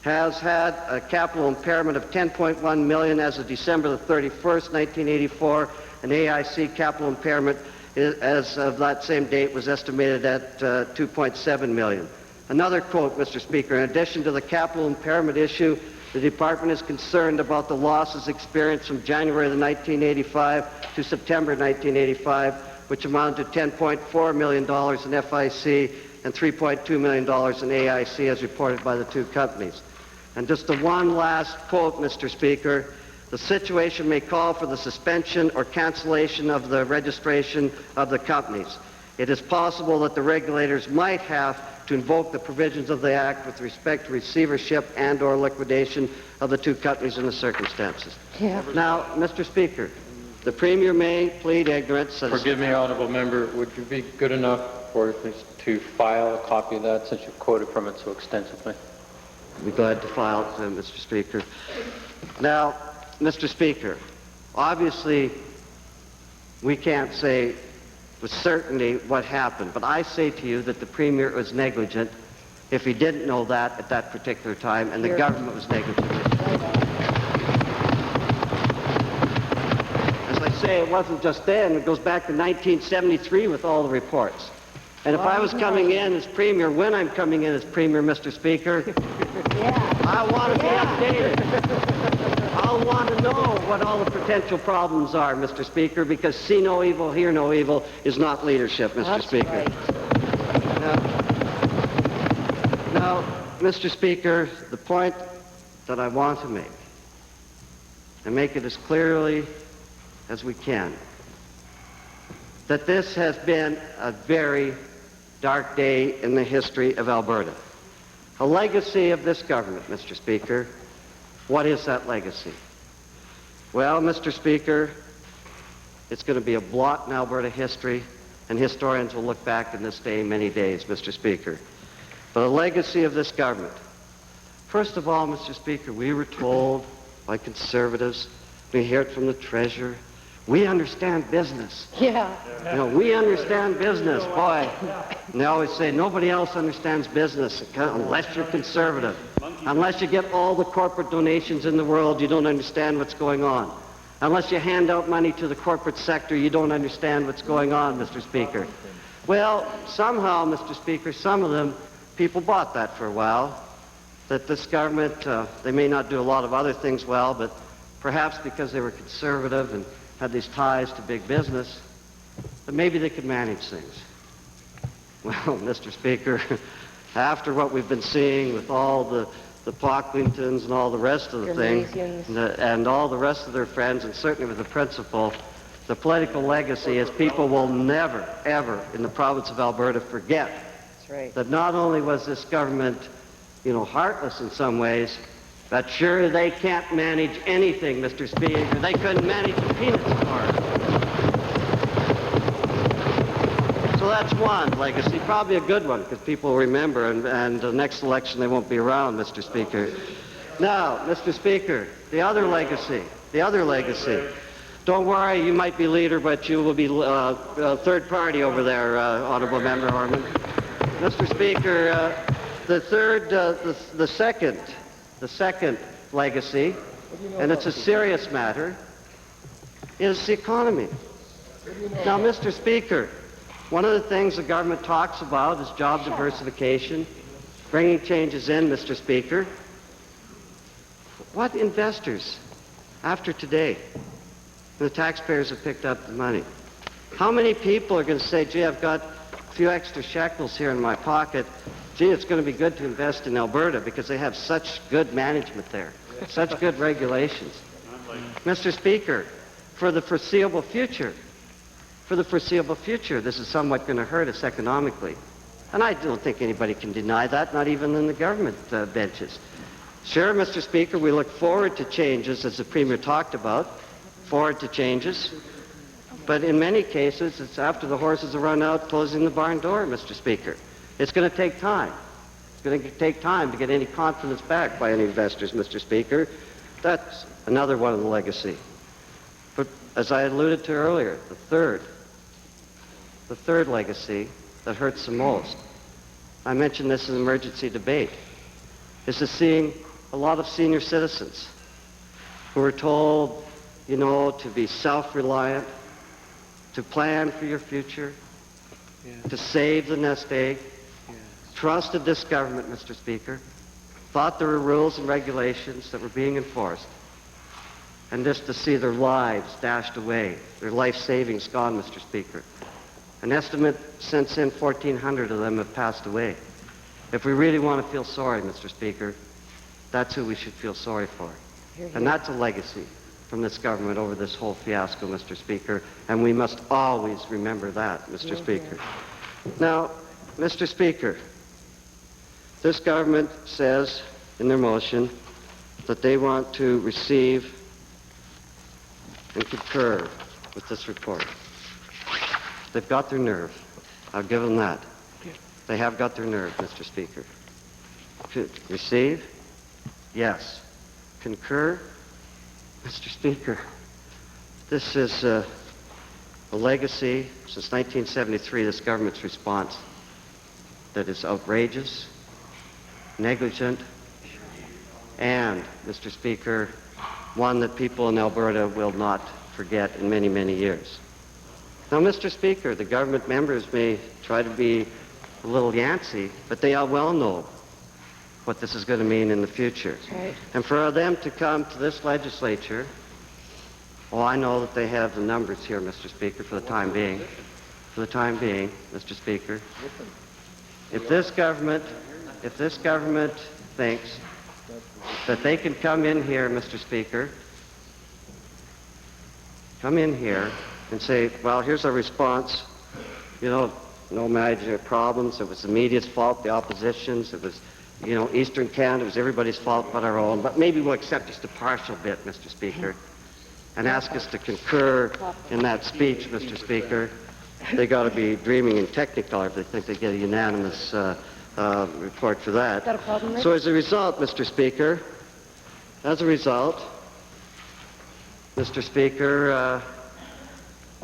has had a capital impairment of $10.1 million as of December the 31st, 1984, and AIC capital impairment as of that same date was estimated at $2.7 million. Another quote, Mr. Speaker, in addition to the capital impairment issue, the department is concerned about the losses experienced from January of 1985 to September 1985, which amounted to $10.4 million in FIC and $3.2 million in AIC as reported by the 2 companies. And just the one last quote, Mr. Speaker, the situation may call for the suspension or cancellation of the registration of the companies. It is possible that the regulators might have to invoke the provisions of the Act with respect to receivership and or liquidation of the 2 companies in the circumstances. Yeah. Now, Mr. Speaker, the Premier may plead ignorance. Forgive me, Honourable Member, would you be good enough for me to file a copy of that since you quoted from it so extensively? I'd be glad to file it, Mr. Speaker. Now, Mr. Speaker, obviously we can't say with certainty what happened, but I say to you that the Premier was negligent if he didn't know that at that particular time, and the government was negligent. As I say, it wasn't just then. It goes back to 1973 with all the reports. And if I was coming in as Premier, when I'm coming in as Premier, Mr. Speaker, I want to be updated. I'll want to know what all the potential problems are, Mr. Speaker, because see no evil, hear no evil is not leadership, Mr. Speaker. Right. Now, Mr. Speaker, the point that I want to make, and make it as clearly as we can, that this has been a very dark day in the history of Alberta. A legacy of this government, Mr. Speaker. What is that legacy? Well, Mr. Speaker, it's going to be a blot in Alberta history, and historians will look back in this day many days, Mr. Speaker. But a legacy of this government. First of all, Mr. Speaker, we were told by conservatives, we hear it from the Treasurer, we understand business. Yeah. You know, we understand business, boy. And they always say nobody else understands business unless you're conservative. Unless you get all the corporate donations in the world, you don't understand what's going on. Unless you hand out money to the corporate sector, you don't understand what's going on, Mr. Speaker. Well, somehow, Mr. Speaker, some of them, people bought that for a while, that this government, they may not do a lot of other things well, but perhaps because they were conservative and had these ties to big business, that maybe they could manage things. Well, Mr. Speaker, after what we've been seeing with all the Pocklingtons and all the rest of the thing, and all the rest of their friends, and certainly with the principal, the political legacy is people will never, ever in the province of Alberta forget that not only was this government, you know, heartless in some ways, but sure they can't manage anything, Mr. Speaker. They couldn't manage the peanuts part. So that's one legacy, probably a good one, because people will remember, and the next election they won't be around, Mr. Speaker. Now, Mr. Speaker, the other legacy. Don't worry, you might be leader, but you will be third party over there, Honourable Member Orman. Mr. Speaker, the second legacy, and it's a serious matter, is the economy. Now, Mr. Speaker, one of the things the government talks about is job diversification, bringing changes in, Mr. Speaker. What investors, after today, the taxpayers have picked up the money? How many people are going to say, gee, I've got a few extra shekels here in my pocket, gee, it's going to be good to invest in Alberta because they have such good management there, such good regulations. Mr. Speaker, for the foreseeable future, this is somewhat going to hurt us economically. And I don't think anybody can deny that, not even in the government benches. Sure, Mr. Speaker, we look forward to changes, as the Premier talked about, forward to changes. But in many cases, it's after the horses are run out, closing the barn door, Mr. Speaker. It's going to take time. It's going to take time to get any confidence back by any investors, Mr. Speaker. That's another one of the legacy. But as I alluded to earlier, the third legacy that hurts the most, I mentioned this in emergency debate, is to seeing a lot of senior citizens who are told, you know, to be self-reliant, to plan for your future, to save the nest egg, trusted this government, Mr. Speaker, thought there were rules and regulations that were being enforced, and just to see their lives dashed away, their life savings gone, Mr. Speaker. An estimate since then, 1,400 of them have passed away. If we really want to feel sorry, Mr. Speaker, that's who we should feel sorry for. And that's a legacy from this government over this whole fiasco, Mr. Speaker, and we must always remember that, Mr. Speaker. Now, Mr. Speaker, this government says in their motion that they want to receive and concur with this report. They've got their nerve. I'll give them that. They have got their nerve, Mr. Speaker. Receive? Yes. Concur? Mr. Speaker, this is a legacy since 1973, this government's response, that is outrageous, negligent, and, Mr. Speaker, one that people in Alberta will not forget in many, many years. Now, Mr. Speaker, the government members may try to be a little Yancey, but they all well know what this is going to mean in the future. Right. And for them to come to this legislature, well, I know that they have the numbers here, Mr. Speaker, for the time being. For the time being, Mr. Speaker, if this government thinks that they can come in here, Mr. Speaker, come in here and say, well, here's our response. You know, no major problems. It was the media's fault, the opposition's. It was you know, Eastern Canada was everybody's fault but our own, but maybe we'll accept just a partial bit, Mr. Speaker, and ask us to concur in that speech, Mr. Speaker. They got to be dreaming in Technicolor if they think they get a unanimous report for that. Got a problem, Rick? So as a result, Mr. Speaker,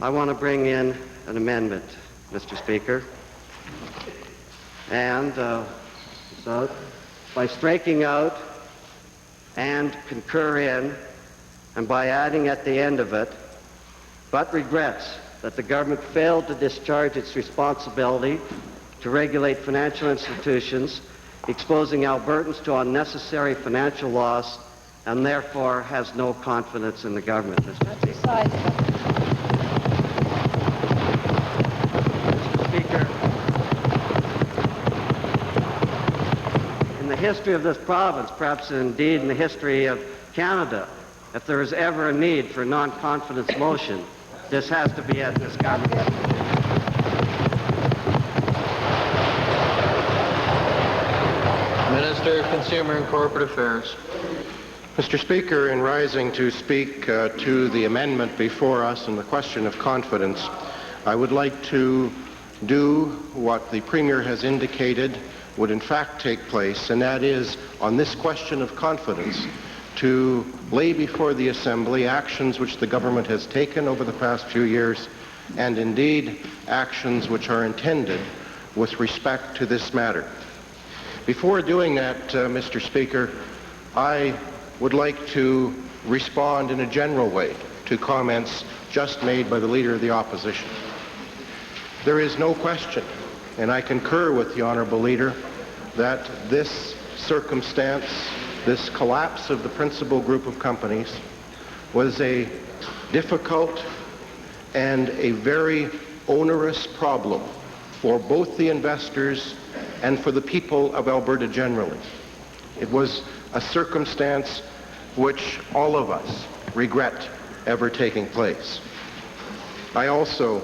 I want to bring in an amendment, Mr. Speaker. And so by striking out and concur in, and by adding at the end of it, but regrets that the government failed to discharge its responsibility to regulate financial institutions, exposing Albertans to unnecessary financial loss, and therefore has no confidence in the government, Mr. Speaker. Mr. Speaker, in the history of this province, perhaps indeed in the history of Canada, if there is ever a need for a non-confidence motion, this has to be at this government. Minister of Consumer and Corporate Affairs. Mr. Speaker, in rising to speak to the amendment before us and the question of confidence, I would like to do what the Premier has indicated would in fact take place, and that is, on this question of confidence, to lay before the Assembly actions which the government has taken over the past few years, and indeed actions which are intended with respect to this matter. Before doing that, Mr. Speaker, I would like to respond in a general way to comments just made by the Leader of the Opposition. There is no question, and I concur with the Honourable Leader, that this circumstance, this collapse of the principal group of companies, was a difficult and a very onerous problem for both the investors and for the people of Alberta generally. It was a circumstance which all of us regret ever taking place. I also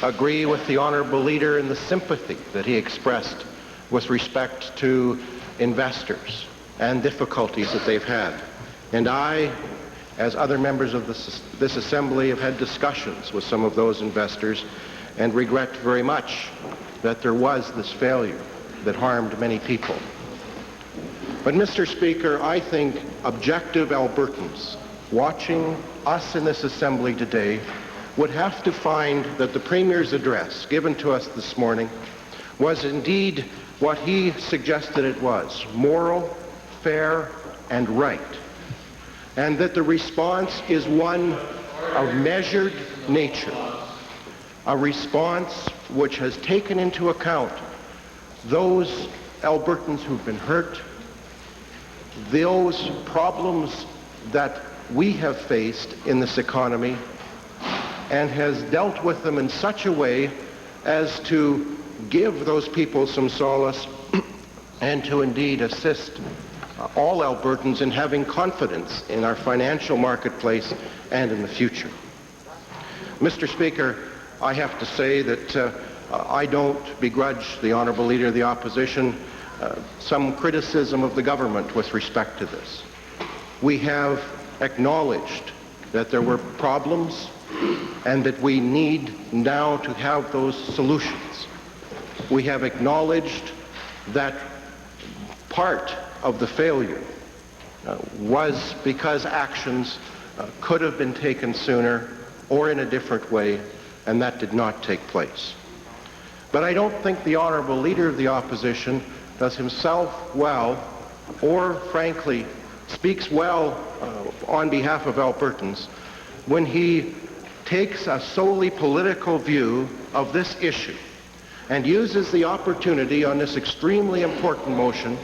agree with the Honourable Leader in the sympathy that he expressed with respect to investors and difficulties that they've had. And I, as other members of this Assembly, have had discussions with some of those investors and regret very much that there was this failure that harmed many people. But, Mr. Speaker, I think objective Albertans watching us in this Assembly today would have to find that the Premier's address given to us this morning was indeed what he suggested it was: moral, fair, and right. And that the response is one of measured nature, a response which has taken into account those Albertans who've been hurt, those problems that we have faced in this economy, and has dealt with them in such a way as to give those people some solace and to indeed assist all Albertans in having confidence in our financial marketplace and in the future. Mr. Speaker, I have to say that I don't begrudge the Honourable Leader of the Opposition some criticism of the government with respect to this. We have acknowledged that there were problems and that we need now to have those solutions. We have acknowledged that part of the failure was because actions could have been taken sooner or in a different way, and that did not take place. But I don't think the Honourable Leader of the Opposition does himself well, or frankly speaks well on behalf of Albertans, when he takes a solely political view of this issue and uses the opportunity on this extremely important motion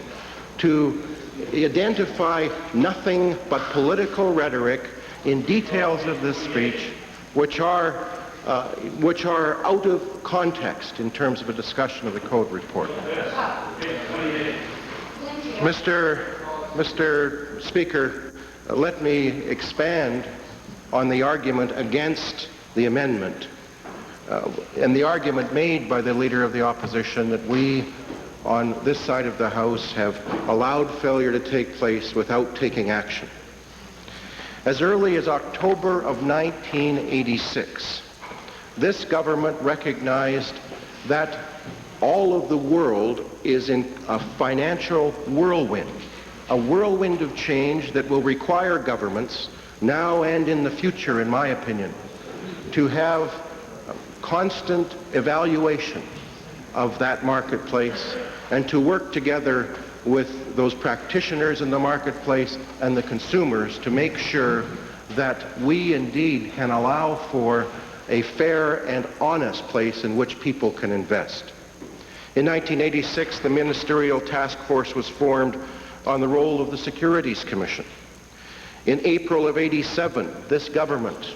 to identify nothing but political rhetoric in details of this speech which are out of context in terms of a discussion of the Code Report. Mr. Speaker, let me expand on the argument against the amendment and the argument made by the Leader of the Opposition that we on this side of the House have allowed failure to take place without taking action. As early as October of 1986, this government recognized that all of the world is in a financial whirlwind, a whirlwind of change that will require governments, now and in the future, in my opinion, to have constant evaluation of that marketplace and to work together with those practitioners in the marketplace and the consumers to make sure that we indeed can allow for a fair and honest place in which people can invest. In 1986, the ministerial task force was formed on the role of the Securities Commission. In April of '87, this government